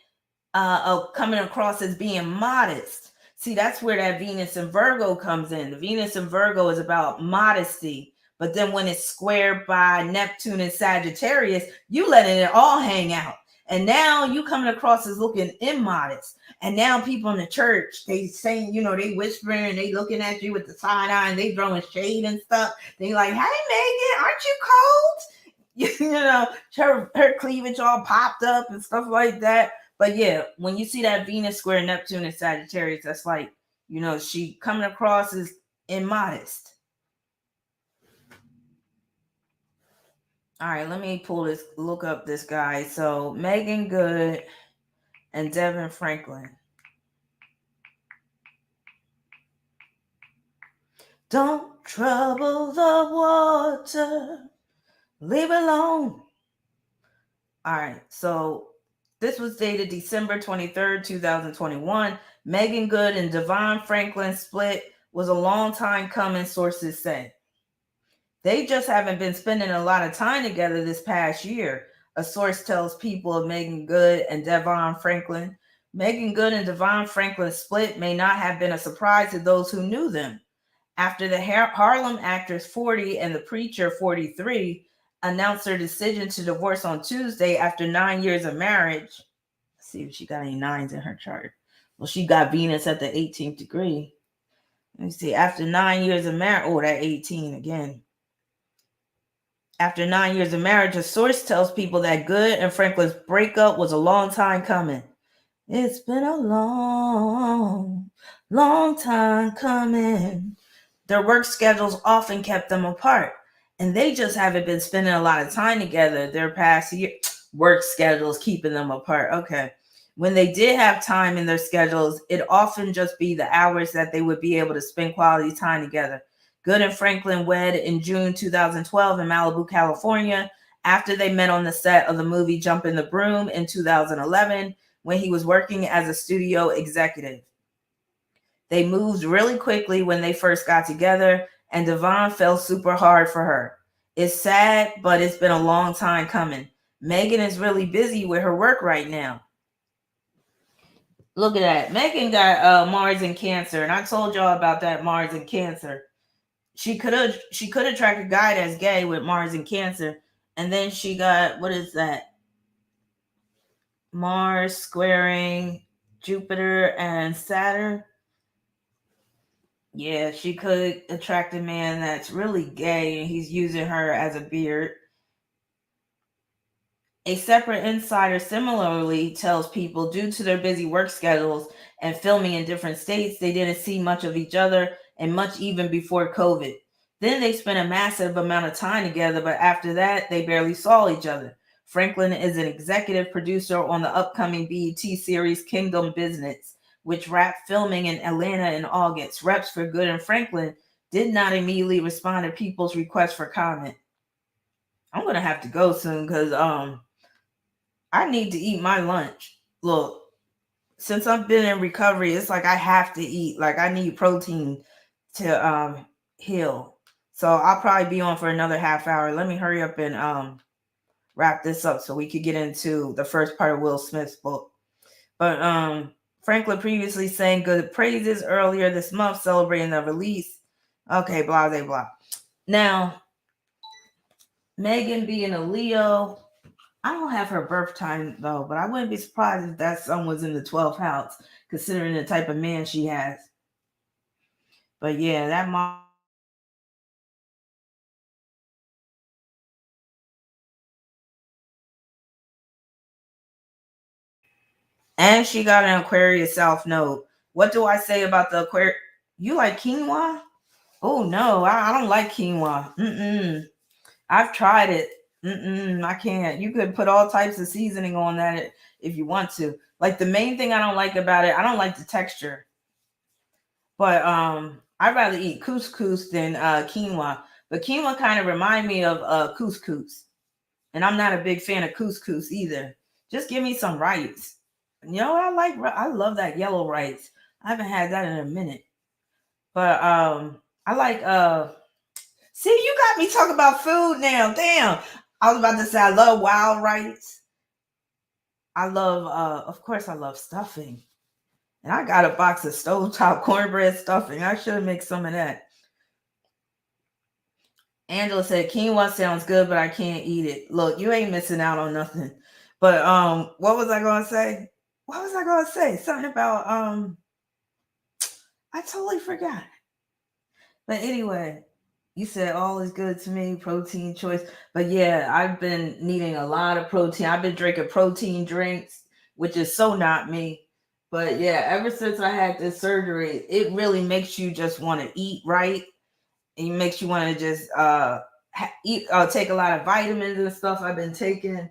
coming across as being modest. See, that's where that Venus in Virgo comes in. The Venus in Virgo is about modesty. But then when it's squared by Neptune and Sagittarius, you letting it all hang out. And now you coming across as looking immodest. And now people in the church, they saying, you know, they whispering, they looking at you with the side eye and they throwing shade and stuff. They like, hey, Megan, aren't you cold? You know, her cleavage all popped up and stuff like that. But yeah, when you see that Venus square Neptune and Sagittarius, that's like, you know, she coming across as immodest. All right, let me look up this guy. So Megan Good and Devin Franklin. Don't trouble the water. Leave it alone. All right, so this was dated December 23rd, 2021. Megan Good and Devon Franklin split was a long time coming, sources say. They just haven't been spending a lot of time together this past year, a source tells People of Megan Good and Devon Franklin. Megan Good and Devon Franklin's split may not have been a surprise to those who knew them. After the Harlem actress 40 and the preacher 43 announced their decision to divorce on Tuesday after 9 years of marriage. Let's see if she got any nines in her chart. Well, she got Venus at the 18th degree. Let me see. After 9 years of marriage, oh, that 18 again. After 9 years of marriage, a source tells People that Good and Franklin's breakup was a long time coming. It's been a long, long time coming. Their work schedules often kept them apart, and they just haven't been spending a lot of time together their past year. Work schedules keeping them apart. Okay. When they did have time in their schedules, it often just be the hours that they would be able to spend quality time together. Good and Franklin wed in June 2012 in Malibu, California, after they met on the set of the movie Jumpin' the Broom in 2011 when he was working as a studio executive. They moved really quickly when they first got together, and Devon fell super hard for her. It's sad, but it's been a long time coming. Megan is really busy with her work right now. Look at that. Megan got Mars in Cancer, and I told y'all about that Mars in Cancer. She could attract a guy that's gay with Mars in Cancer, and then she got, what is that? Mars squaring Jupiter and Saturn. Yeah, she could attract a man that's really gay and he's using her as a beard. A separate insider similarly tells people due to their busy work schedules and filming in different states, they didn't see much of each other and much even before COVID. Then they spent a massive amount of time together, but after that, they barely saw each other. Franklin is an executive producer on the upcoming BET series Kingdom Business, which wrapped filming in Atlanta in August. Reps for Good and Franklin did not immediately respond to people's requests for comment. I'm going to have to go soon because I need to eat my lunch. Look, since I've been in recovery, it's like I have to eat. Like I need protein to heal. So I'll probably be on for another half hour. Let me hurry up and wrap this up so we could get into the first part of Will Smith's book. But Franklin previously sang good praises earlier this month celebrating the release. Okay, blah, blah, blah. Now, Megan being a Leo, I don't have her birth time though, but I wouldn't be surprised if that sun was in the 12th house, considering the type of man she has. But yeah, that mom. And she got an Aquarius South Node. What do I say about the Aquarius? You like quinoa? Oh no, I don't like quinoa. I've tried it. I can't. You could put all types of seasoning on that if you want to. Like the main thing I don't like about it, I don't like the texture. But I'd rather eat couscous than quinoa. But quinoa kind of remind me of couscous. And I'm not a big fan of couscous either. Just give me some rice. You know what I like? I love that yellow rice. I haven't had that in a minute. But I like see, you got me talking about food now. Damn. I was about to say I love wild rice. I love of course I love stuffing. And I got a box of stovetop cornbread stuffing. I should make some of that. Angela said quinoa sounds good, but I can't eat it. Look, you ain't missing out on nothing. But what was I gonna say? What was I gonna say? Something about I totally forgot. But anyway, you said all is good to me, protein choice. But yeah, I've been needing a lot of protein. I've been drinking protein drinks, which is so not me. But yeah, ever since I had this surgery, it really makes you just want to eat right. It makes you want to just eat, take a lot of vitamins and stuff I've been taking.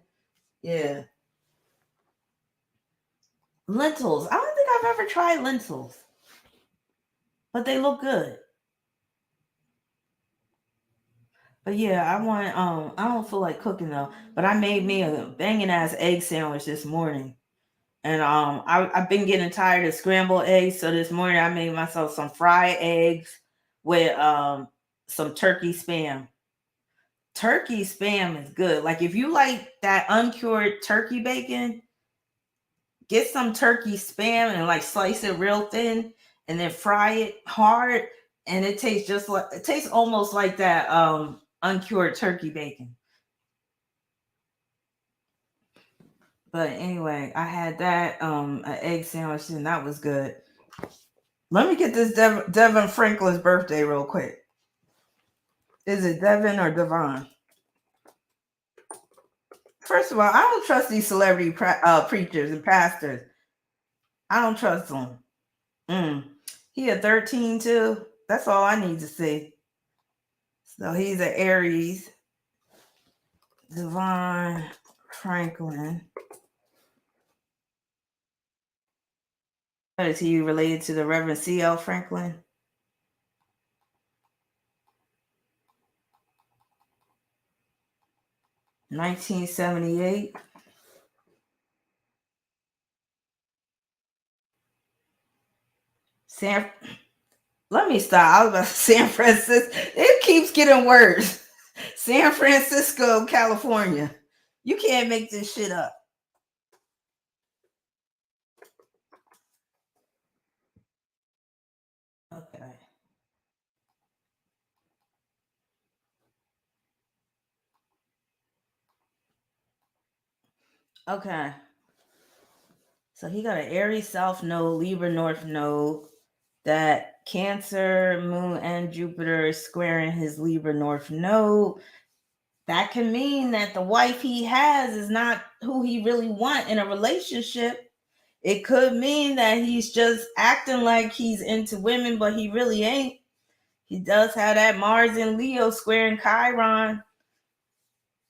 Yeah. Lentils. I don't think I've ever tried lentils, but they look good. But yeah, I don't feel like cooking though. But I made me a banging ass egg sandwich this morning. And I've been getting tired of scrambled eggs. So this morning I made myself some fried eggs with some turkey spam. Turkey spam is good. Like if you like that uncured turkey bacon, get some turkey spam and like slice it real thin and then fry it hard. And it tastes just like it tastes almost like that uncured turkey bacon. But anyway, I had that an egg sandwich and that was good. Let me get this Devin Franklin's birthday real quick. Is it Devin or Devon? First of all, I don't trust these celebrity preachers and pastors. I don't trust them. He a 13 too. That's all I need to see. So he's an Aries. Devon Franklin. Is he related to the Reverend C.L. Franklin? (1978). Let me stop. I was about to San Francisco. It keeps getting worse. San Francisco, California. You can't make this shit up. Okay. So he got an Aries South node, Libra North node. That Cancer, Moon, and Jupiter is squaring his Libra North node. That can mean that the wife he has is not who he really want in a relationship. It could mean that he's just acting like he's into women, but he really ain't. He does have that Mars and Leo squaring Chiron.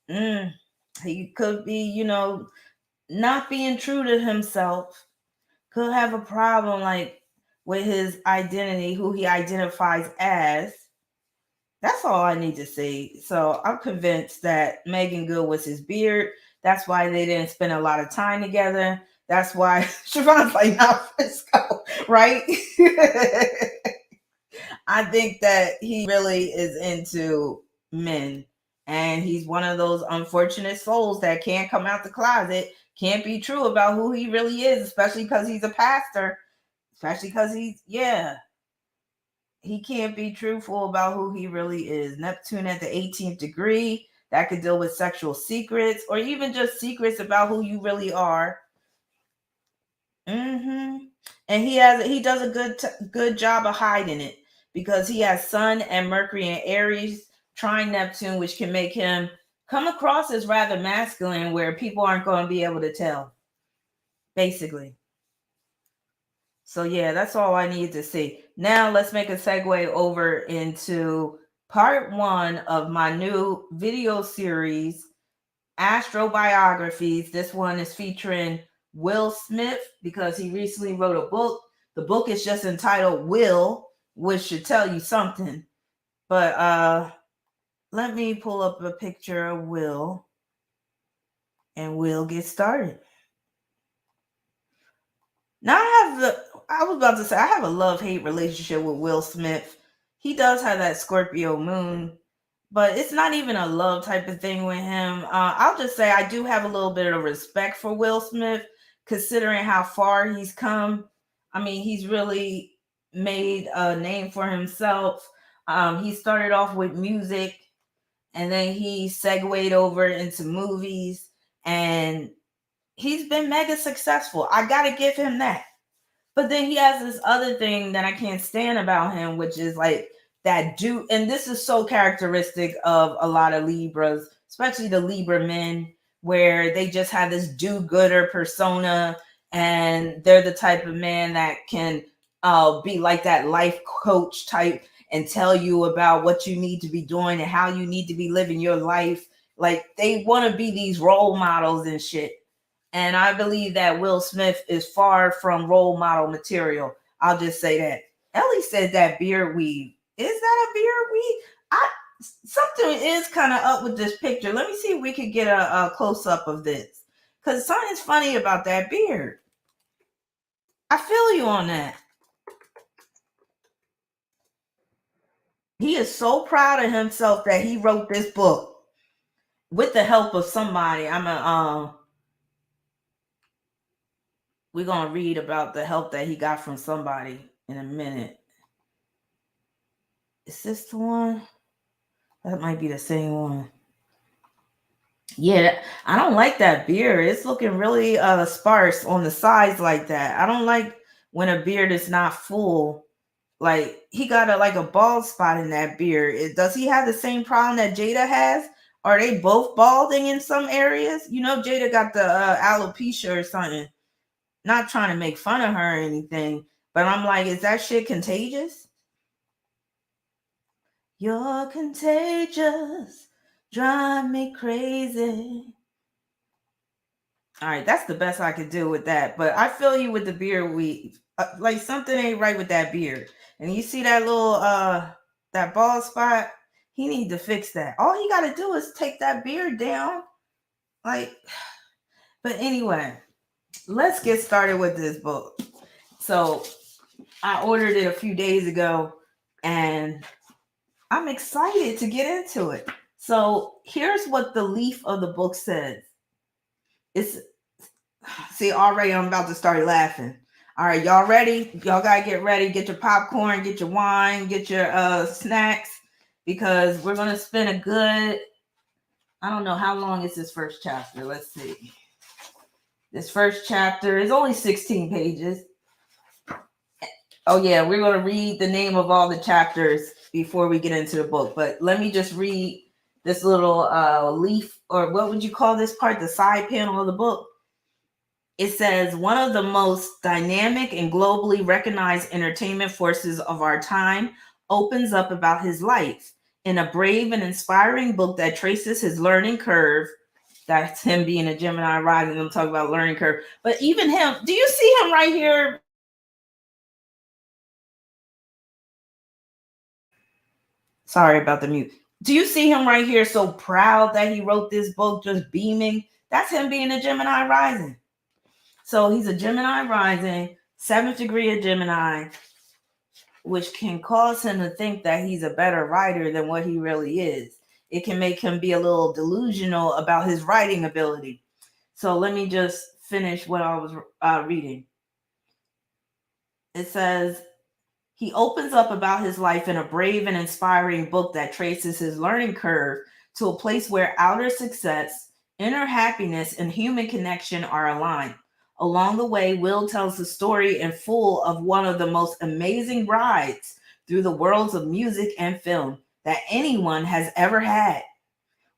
He could be, not being true to himself. Could have a problem like with his identity, who he identifies as. That's all I need to say. So I'm convinced that Megan Good was his beard. That's why they didn't spend a lot of time together. That's why Siobhan's like, not Frisco, right? I think that he really is into men. And he's one of those unfortunate souls that can't come out the closet, can't be true about who he really is, especially because he's a pastor. Especially because he can't be truthful about who he really is. Neptune at the 18th degree, that could deal with sexual secrets or even just secrets about who you really are. And he does a good job of hiding it because he has Sun and Mercury and Aries trine Neptune, which can make him come across as rather masculine, where people aren't going to be able to tell, basically. So yeah, that's all I need to see. Now let's make a segue over into part 1 of my new video series, Astro-Biographies. This one is featuring Will Smith because he recently wrote a book. The book is just entitled Will, which should tell you something. But let me pull up a picture of Will and we'll get started. Now I was about to say, I have a love-hate relationship with Will Smith. He does have that Scorpio moon, but it's not even a love type of thing with him. I'll just say I do have a little bit of respect for Will Smith, considering how far he's come. I mean, he's really made a name for himself. He started off with music, and then he segued over into movies, and he's been mega successful. I got to give him that. But then he has this other thing that I can't stand about him, which is like that dude. And this is so characteristic of a lot of Libras, especially the Libra men, where they just have this do-gooder persona, and they're the type of man that can be like that life coach type and tell you about what you need to be doing and how you need to be living your life. Like they want to be these role models and shit. And I believe that Will Smith is far from role model material. I'll just say that. Ellie said that beard weave. Is that a beard weave? Something is kind of up with this picture. Let me see if we could get a close-up of this. Because something's funny about that beard. I feel you on that. He is so proud of himself that he wrote this book with the help of somebody. We're going to read about the help that he got from somebody in a minute. Is this the one? That might be the same one. Yeah, I don't like that beard. It's looking really sparse on the sides like that. I don't like when a beard is not full. Like he got a bald spot in that beard. Does he have the same problem that Jada has? Are they both balding in some areas? Jada got the alopecia or something. Not trying to make fun of her or anything, but I'm like, is that shit contagious? You're contagious, drive me crazy. All right, that's the best I could do with that. But I feel you with the beard weave. Like something ain't right with that beard. And you see that little that bald spot? He need to fix that. All he got to do is take that beard down. Like, but anyway, let's get started with this book. So I ordered it a few days ago, and I'm excited to get into it. So here's what the leaf of the book says. See, already I'm about to start laughing. All right, y'all ready? Y'all gotta get ready. Get your popcorn, get your wine, get your snacks, because we're gonna spend a good, I don't know how long is this first chapter. Let's see. This first chapter is only 16 pages. Oh yeah, we're going to read the name of all the chapters before we get into the book. But let me just read this little leaf, or what would you call this part? The side panel of the book. It says, one of the most dynamic and globally recognized entertainment forces of our time opens up about his life in a brave and inspiring book that traces his learning curve. That's him being a Gemini rising. I'm talking about learning curve. But even him, do you see him right here? Sorry about the mute. Do you see him right here so proud that he wrote this book, just beaming? That's him being a Gemini rising. So he's a Gemini rising, 7th degree of Gemini, which can cause him to think that he's a better writer than what he really is. It can make him be a little delusional about his writing ability. So let me just finish what I was reading. It says, he opens up about his life in a brave and inspiring book that traces his learning curve to a place where outer success, inner happiness, and human connection are aligned. Along the way, Will tells the story in full of one of the most amazing rides through the worlds of music and film that anyone has ever had.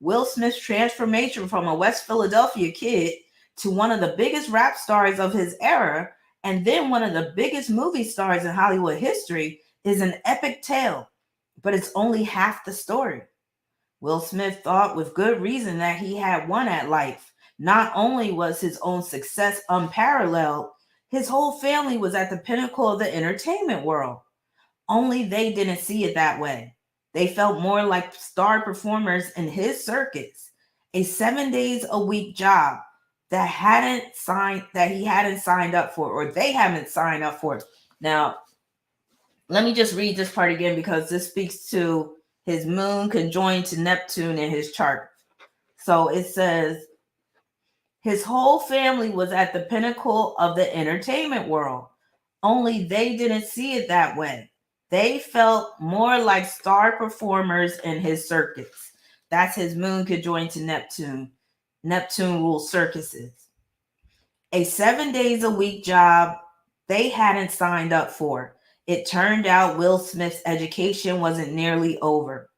Will Smith's transformation from a West Philadelphia kid to one of the biggest rap stars of his era, and then one of the biggest movie stars in Hollywood history, is an epic tale, but it's only half the story. Will Smith thought with good reason that he had won at life. Not only was his own success unparalleled, his whole family was at the pinnacle of the entertainment world. Only they didn't see it that way. They felt more like star performers in his circuits, a 7 days a week job that he hadn't signed up for, or they haven't signed up for. Now, let me just read this part again because this speaks to his moon conjoined to Neptune in his chart. So it says, his whole family was at the pinnacle of the entertainment world. Only they didn't see it that way. They felt more like star performers in his circuits. That's his moon conjoined to Neptune. Neptune rules circuses. A 7 days a week job they hadn't signed up for. It turned out Will Smith's education wasn't nearly over.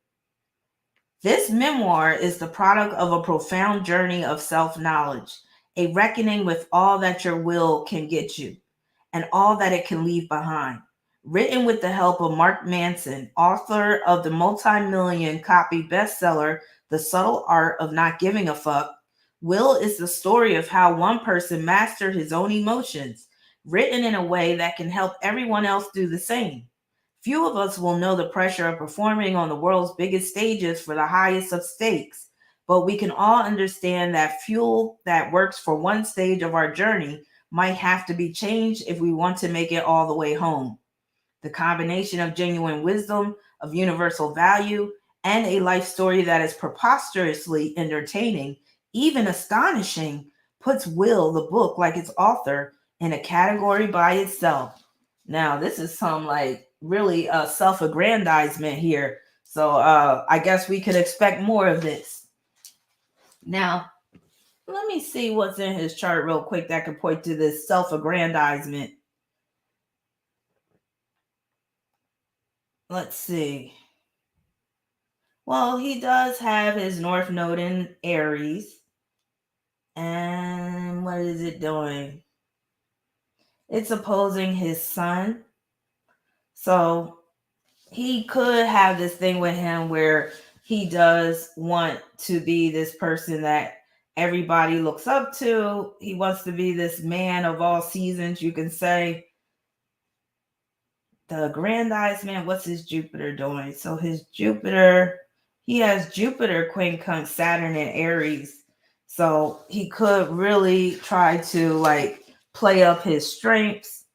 This memoir is the product of a profound journey of self-knowledge, a reckoning with all that your will can get you and all that it can leave behind. Written with the help of Mark Manson, author of the multi-million copy bestseller, The Subtle Art of Not Giving a Fuck, Will is the story of how one person mastered his own emotions, written in a way that can help everyone else do the same. Few of us will know the pressure of performing on the world's biggest stages for the highest of stakes, but we can all understand that fuel that works for one stage of our journey might have to be changed if we want to make it all the way home. The combination of genuine wisdom, of universal value, and a life story that is preposterously entertaining, even astonishing, puts Will, the book, like its author, in a category by itself. Now, this is some really self-aggrandizement here. So I guess we could expect more of this. Now, let me see what's in his chart real quick that could point to this self-aggrandizement. Let's see. Well, he does have his North Node in Aries. And what is it doing? It's opposing his sun. So he could have this thing with him where he does want to be this person that everybody looks up to. He wants to be this man of all seasons, you can say. The aggrandizement, what's his Jupiter doing? So his Jupiter, he has Jupiter quincunx Saturn in Aries. So he could really try to play up his strengths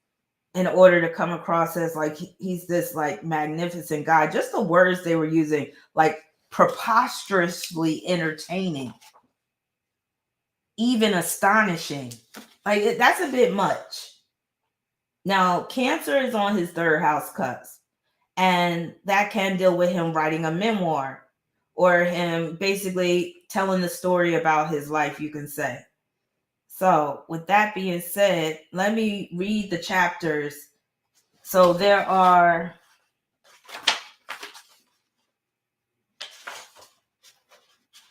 in order to come across as he's this magnificent guy. Just the words they were using, preposterously entertaining, even astonishing. That's a bit much. Now, Cancer is on his 3rd house cusp, and that can deal with him writing a memoir or him basically telling the story about his life, you can say. So with that being said, let me read the chapters. So there are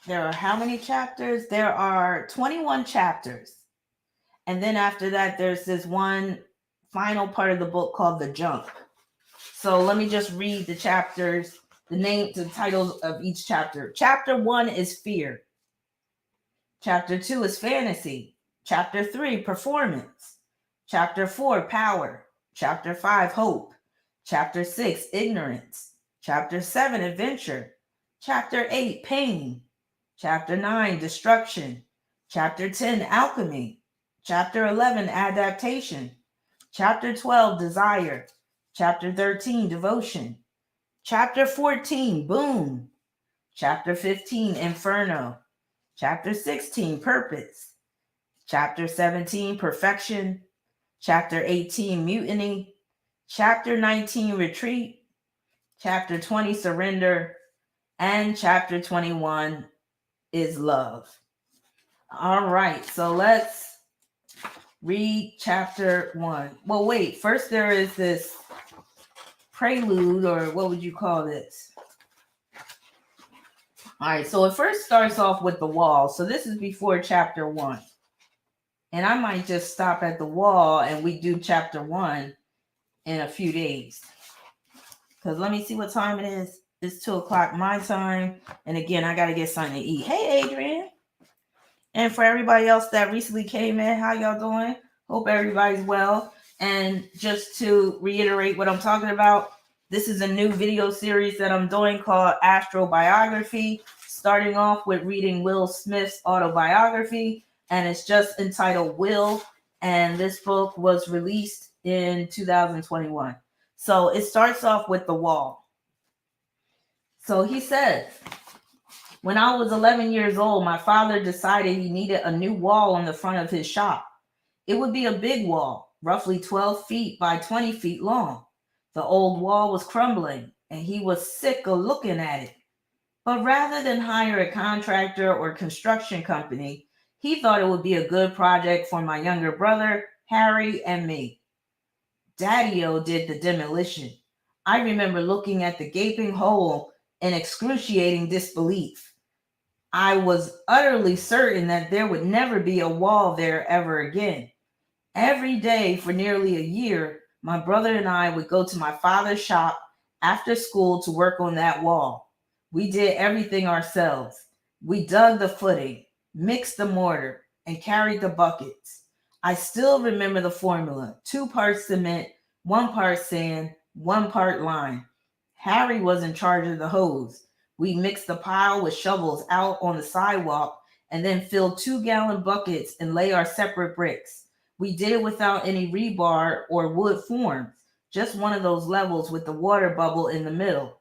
how many chapters? There are 21 chapters. And then after that, there's this one final part of the book called The Jump. So let me just read the chapters, the titles of each chapter. Chapter 1 is fear. Chapter 2 is fantasy. Chapter 3, performance. Chapter 4, power. Chapter 5, hope. Chapter 6, ignorance. Chapter 7, adventure. Chapter 8, pain. Chapter 9, destruction. Chapter 10, alchemy. Chapter 11, adaptation. Chapter 12, desire. Chapter 13, devotion. Chapter 14, boom. Chapter 15, inferno. Chapter 16, purpose. Chapter 17, perfection. Chapter 18, mutiny. Chapter 19, retreat. Chapter 20, surrender. And chapter 21 is love. All right, so let's read chapter 1. Well, wait, first there is this prelude, or what would you call this? All right, so it first starts off with the wall. So this is before chapter 1. And I might just stop at the wall and we do chapter 1 in a few days. Because let me see what time it is. It's 2 o'clock my time. And again, I got to get something to eat. Hey, Adrian. And for everybody else that recently came in, how y'all doing? Hope everybody's well. And just to reiterate what I'm talking about, this is a new video series that I'm doing called Astro-Biography, starting off with reading Will Smith's autobiography, and it's just entitled Will, and this book was released in 2021. So it starts off with the wall. So he said, when I was 11 years old, my father decided he needed a new wall on the front of his shop. It would be a big wall, roughly 12 feet by 20 feet long. The old wall was crumbling, and he was sick of looking at it. But rather than hire a contractor or construction company, he thought it would be a good project for my younger brother, Harry, and me. Daddy-O did the demolition. I remember looking at the gaping hole in excruciating disbelief. I was utterly certain that there would never be a wall there ever again. Every day for nearly a year, my brother and I would go to my father's shop after school to work on that wall. We did everything ourselves. We dug the footing, mixed the mortar, and carried the buckets. I still remember the formula: 2 parts cement, 1 part sand, 1 part lime. Harry was in charge of the hose. We mixed the pile with shovels out on the sidewalk and then filled 2-gallon buckets and lay our separate bricks. We did it without any rebar or wood forms, just one of those levels with the water bubble in the middle.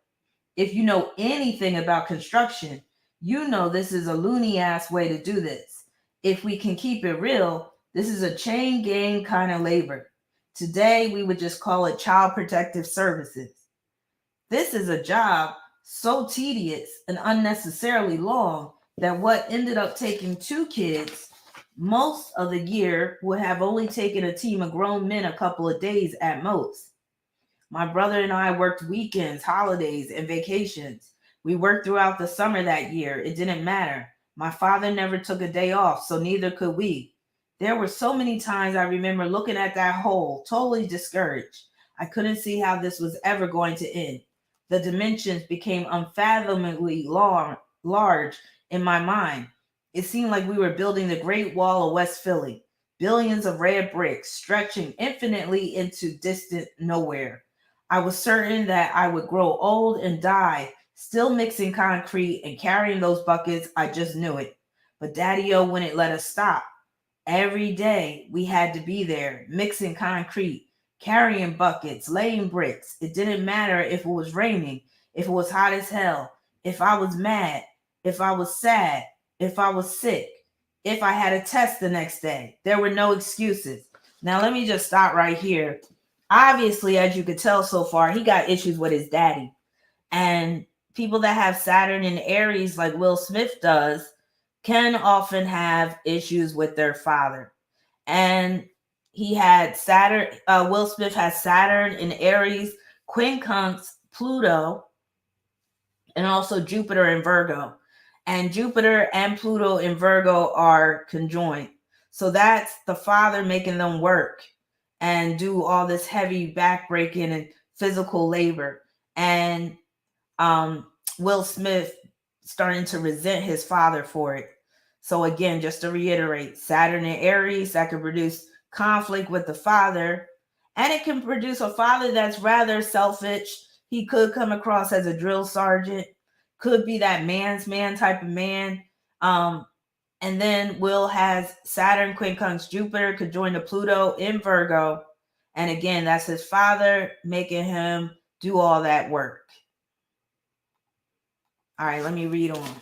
If you know anything about construction, you know this is a loony ass way to do this. If we can keep it real, this is a chain gang kind of labor. Today, we would just call it child protective services. This is a job so tedious and unnecessarily long that what ended up taking 2 kids most of the year would have only taken a team of grown men a couple of days at most. My brother and I worked weekends, holidays, and vacations. We worked throughout the summer that year. It didn't matter. My father never took a day off, so neither could we. There were so many times I remember looking at that hole, totally discouraged. I couldn't see how this was ever going to end. The dimensions became unfathomably large in my mind. It seemed like we were building the Great Wall of West Philly, billions of red bricks stretching infinitely into distant nowhere. I was certain that I would grow old and die, still mixing concrete and carrying those buckets. I just knew it. But Daddy-O wouldn't let us stop. Every day we had to be there, mixing concrete, carrying buckets, laying bricks. It didn't matter if it was raining, if it was hot as hell, if I was mad, if I was sad, if I was sick, if I had a test the next day. There were no excuses. Now, let me just stop right here. Obviously, as you could tell so far, he got issues with his daddy. And people that have Saturn in Aries, like Will Smith does, can often have issues with their father. And he had Saturn. Will Smith has Saturn in Aries, quincunx Pluto, and also Jupiter in Virgo. And Jupiter and Pluto in Virgo are conjoined. So that's the father making them work and do all this heavy backbreaking and physical labor. And Will Smith starting to resent his father for it. So again, just to reiterate, Saturn in Aries, that can produce conflict with the father, and it can produce a father that's rather selfish. He could come across as a drill sergeant, could be that man's man type of man. And then Will has Saturn, quincunx Jupiter, could join the Pluto in Virgo. And again, that's his father making him do all that work. All right, let me read on.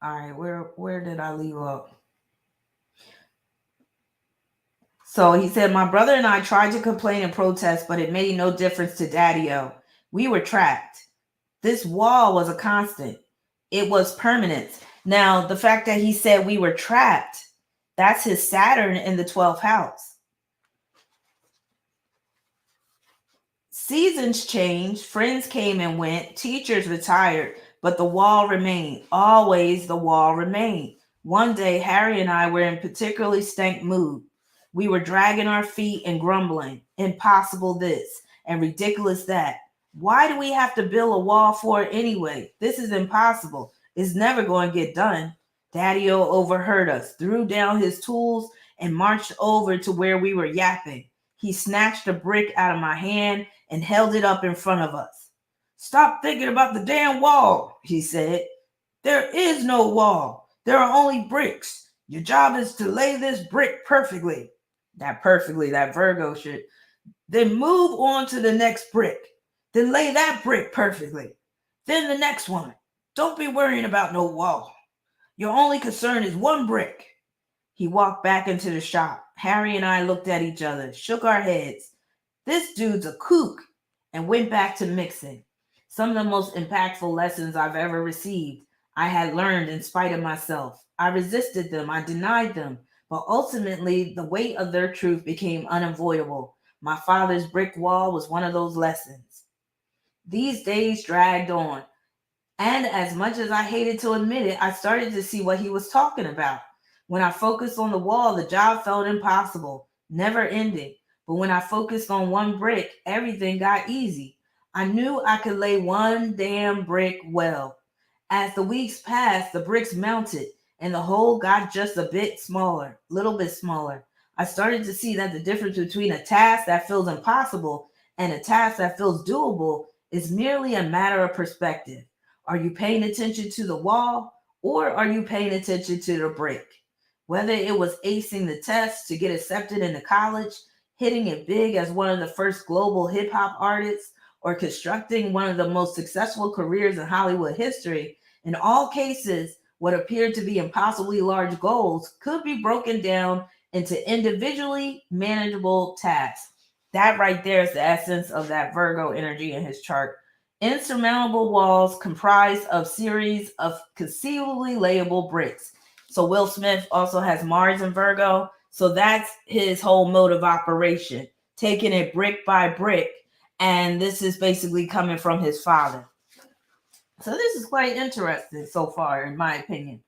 All right, where did I leave off? So he said, my brother and I tried to complain and protest, but it made no difference to Daddy-O. We were trapped. This wall was a constant. It was permanent. Now, the fact that he said we were trapped, that's his Saturn in the 12th house. Seasons changed, friends came and went, teachers retired, but the wall remained. Always the wall remained. One day, Harry and I were in particularly stank mood. We were dragging our feet and grumbling. Impossible this and ridiculous that. Why do we have to build a wall for it anyway? This is impossible. It's never going to get done. Daddy-O overheard us, threw down his tools, and marched over to where we were yapping. He snatched a brick out of my hand and held it up in front of us. Stop thinking about the damn wall, he said. There is no wall. There are only bricks. Your job is to lay this brick perfectly. That Virgo shit. Then move on to the next brick. Then lay that brick perfectly. Then the next one. Don't be worrying about no wall. Your only concern is one brick. He walked back into the shop. Harry and I looked at each other, shook our heads. This dude's a kook, and went back to mixing. Some of the most impactful lessons I've ever received, I had learned in spite of myself. I resisted them, I denied them, but ultimately the weight of their truth became unavoidable. My father's brick wall was one of those lessons. These days dragged on, and as much as I hated to admit it, I started to see what he was talking about. When I focused on the wall, the job felt impossible, never ending. But when I focused on one brick, everything got easy. I knew I could lay one damn brick well. As the weeks passed, the bricks mounted, and the hole got just a bit smaller, little bit smaller. I started to see that the difference between a task that feels impossible and a task that feels doable is merely a matter of perspective. Are you paying attention to the wall, or are you paying attention to the brick? Whether it was acing the test to get accepted into college, hitting it big as one of the first global hip-hop artists, or constructing one of the most successful careers in Hollywood history, in all cases, what appeared to be impossibly large goals could be broken down into individually manageable tasks. That right there is the essence of that Virgo energy in his chart. Insurmountable walls comprised of series of conceivably layable bricks. So Will Smith also has Mars in Virgo. So that's his whole mode of operation, taking it brick by brick. And this is basically coming from his father. So this is quite interesting so far, in my opinion.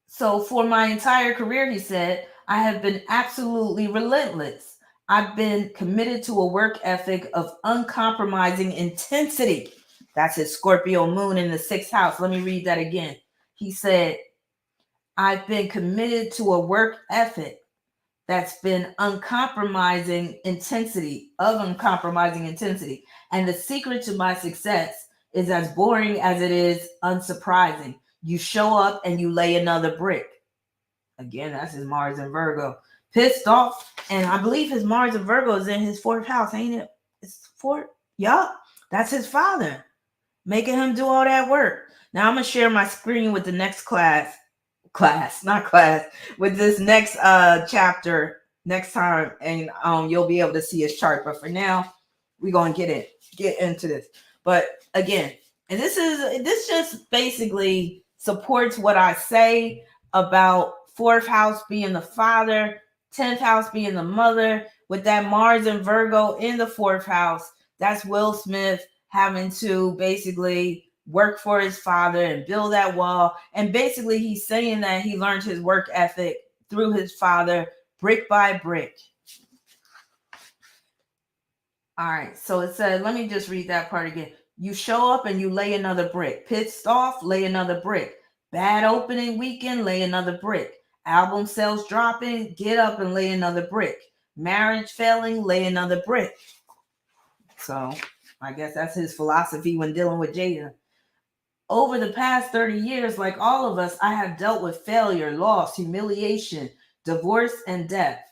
So for my entire career, he said, I have been absolutely relentless. I've been committed to a work ethic of uncompromising intensity. That's his Scorpio moon in the 6th house. Let me read that again. He said, I've been committed to a work ethic that's been uncompromising intensity. And the secret to my success is as boring as it is unsurprising. You show up and you lay another brick. Again, that's his Mars in Virgo. Pissed off. And I believe his Mars in Virgo is in his 4th house, ain't it? It's 4th? Yup. That's his father, making him do all that work. Now I'm going to share my screen with the next with this next chapter next time, and you'll be able to see his chart. But for now, we're going to get into this. But again, and this just basically supports what I say about fourth house being the father, 10th house being the mother. With that Mars and Virgo in the fourth house, that's Will Smith having to basically work for his father and build that wall. And basically he's saying that he learned his work ethic through his father, brick by brick. All right, so it said, let me just read that part again. You show up and you lay another brick. Pissed off, lay another brick. Bad opening weekend, lay another brick. Album sales dropping, get up and lay another brick. Marriage failing, lay another brick. So I guess that's his philosophy when dealing with Jada. Over the past 30 years, like all of us, I have dealt with failure, loss, humiliation, divorce, and death.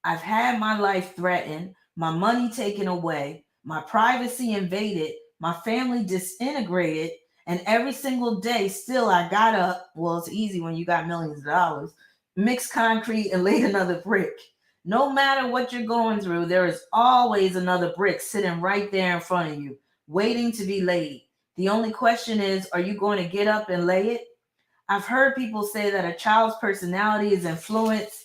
I've had my life threatened, my money taken away, my privacy invaded, my family disintegrated, and every single day still I got up. Well, it's easy when you got millions of dollars, mixed concrete and laid another brick. No matter what you're going through, there is always another brick sitting right there in front of you, waiting to be laid. The only question is, are you going to get up and lay it? I've heard people say that a child's personality is influenced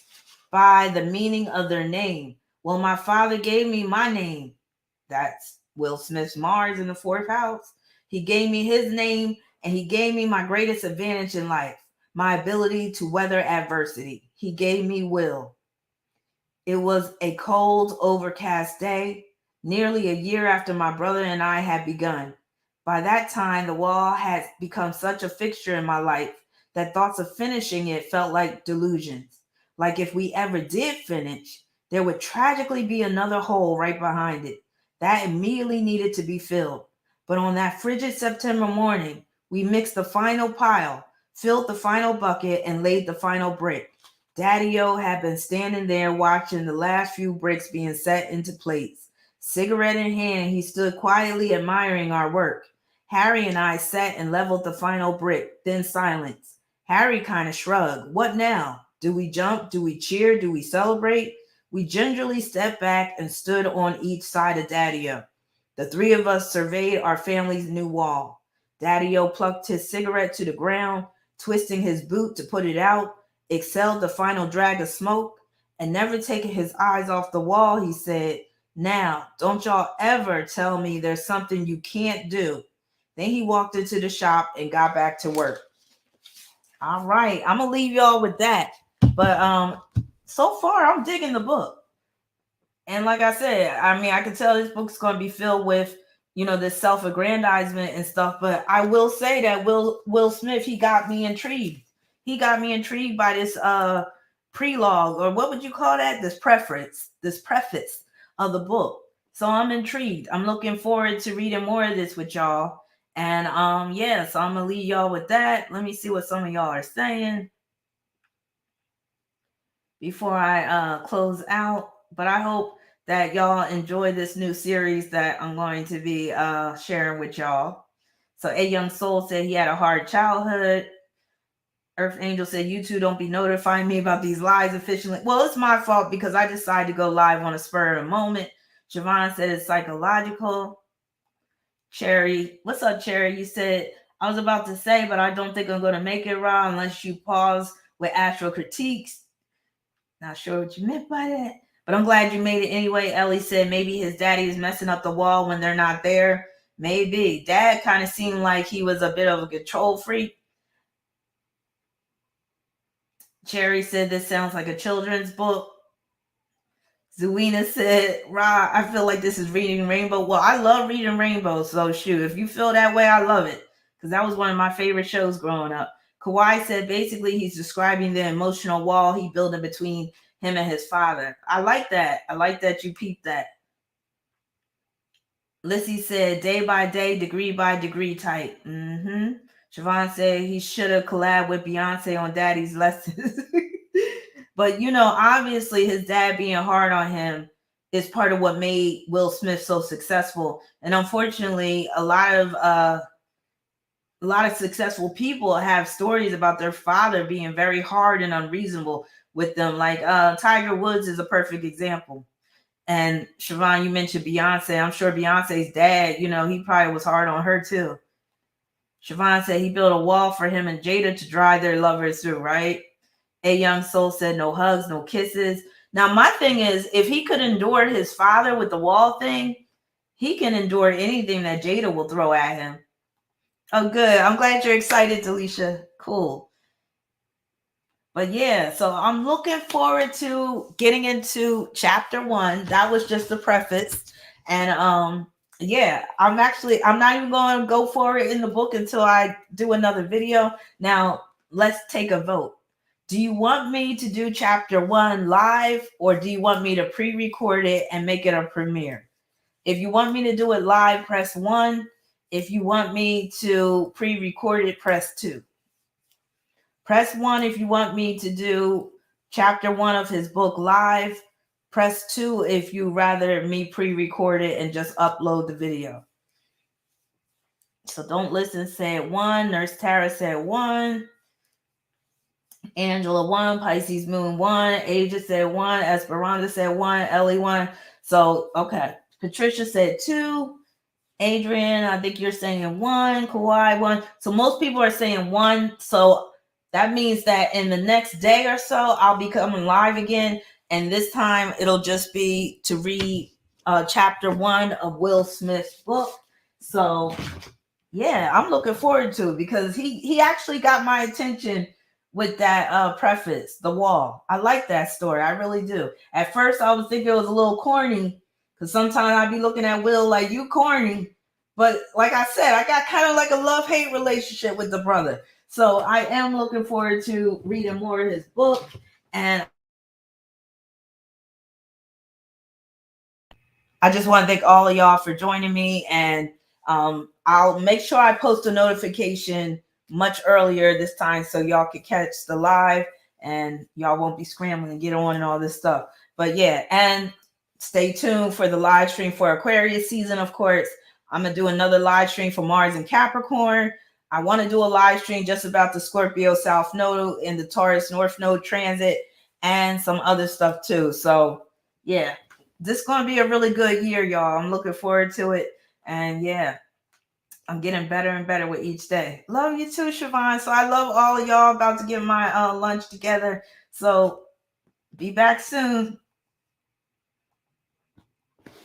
by the meaning of their name. Well, my father gave me my name. That's Will Smith's Mars in the fourth house. He gave me his name, and he gave me my greatest advantage in life, my ability to weather adversity. He gave me will. It was a cold, overcast day, nearly a year after my brother and I had begun. By that time, the wall had become such a fixture in my life that thoughts of finishing it felt like delusions. Like if we ever did finish, there would tragically be another hole right behind it. That immediately needed to be filled. But on that frigid September morning, we mixed the final pile, filled the final bucket, and laid the final brick. Daddy-O had been standing there watching the last few bricks being set into plates. Cigarette in hand, he stood quietly admiring our work. Harry and I sat and leveled the final brick, then silence. Harry kind of shrugged. What now? Do we jump? Do we cheer? Do we celebrate? We gingerly stepped back and stood on each side of Daddy-O. The three of us surveyed our family's new wall. Daddy-O plucked his cigarette to the ground, twisting his boot to put it out, exhaled the final drag of smoke, and never taking his eyes off the wall, he said, "Now, don't y'all ever tell me there's something you can't do." Then he walked into the shop and got back to work. All right, I'm gonna leave y'all with that. But so far I'm digging the book. And like I said, I mean, I can tell this book's gonna be filled with, this self-aggrandizement and stuff. But I will say that Will Smith, he got me intrigued. He got me intrigued by this prelogue, or what would you call that? This preface of the book. So I'm intrigued. I'm looking forward to reading more of this with y'all. And so I'm gonna leave y'all with that. Let me see what some of y'all are saying before I close out. But I hope that y'all enjoy this new series that I'm going to be sharing with y'all. So A Young Soul said he had a hard childhood. Earth Angel said, you two don't be notifying me about these lies efficiently. Well, it's my fault because I decided to go live on a spur of the moment. Siobhan said it's psychological. Cherry, what's up, Cherry? You said, I was about to say, but I don't think I'm going to make it, Ra, unless you pause with astro critiques. Not sure what you meant by that, but I'm glad you made it anyway. Ellie said maybe his daddy is messing up the wall when they're not there. Maybe. Dad kind of seemed like he was a bit of a control freak. Cherry said this sounds like a children's book. Zuena said, Ra, I feel like this is reading Rainbow. Well, I love reading Rainbow, so shoot, if you feel that way, I love it, because that was one of my favorite shows growing up. Kawhi said basically he's describing the emotional wall he built in between him and his father. I like that. I like that you peeped that. Lissy said day by day, degree by degree type. Siobhan said he should have collabed with Beyonce on Daddy's Lessons. But, obviously his dad being hard on him is part of what made Will Smith so successful. And unfortunately, a lot of successful people have stories about their father being very hard and unreasonable with them. Like Tiger Woods is a perfect example. And Siobhan, you mentioned Beyonce. I'm sure Beyonce's dad, he probably was hard on her too. Siobhan said he built a wall for him and Jada to drive their lovers through, right? A Young Soul said no hugs, no kisses. Now, my thing is, if he could endure his father with the wall thing, he can endure anything that Jada will throw at him. Oh, good. I'm glad you're excited, Delisha. Cool. But yeah, so I'm looking forward to getting into chapter 1. That was just the preface. And yeah, I'm not even going to go for it in the book until I do another video. Now, let's take a vote. Do you want me to do chapter 1 live, or do you want me to pre-record it and make it a premiere? If you want me to do it live, press 1. If you want me to pre-record it, press 2. Press 1 if you want me to do chapter 1 of his book live. Press 2 if you rather me pre-record it and just upload the video. So don't listen, said 1. Nurse Tara said 1. Angela 1. Pisces Moon 1. Asia said 1. Esperanza said 1. Ellie 1. So, okay. Patricia said 2. Adrian, I think you're saying 1. Kawhi 1. So most people are saying 1. So that means that in the next day or so, I'll be coming live again. And this time it'll just be to read chapter 1 of Will Smith's book. So yeah, I'm looking forward to it because he actually got my attention with that preface, The Wall. I like that story. I really do. At first, I was thinking it was a little corny because sometimes I'd be looking at Will like, you corny. But like I said, I got kind of like a love-hate relationship with the brother. So I am looking forward to reading more of his book. And I just want to thank all of y'all for joining me. And I'll make sure I post a notification much earlier this time so y'all can catch the live and y'all won't be scrambling to get on and all this stuff. But yeah, and stay tuned for the live stream for Aquarius season, of course. I'm going to do another live stream for Mars and Capricorn. I want to do a live stream just about the Scorpio South Node and the Taurus North Node transit and some other stuff too. So yeah, this is going to be a really good year, y'all. I'm looking forward to it. And yeah, I'm getting better and better with each day. Love you too, Siobhan. So I love all of y'all. About to get my lunch together. So be back soon.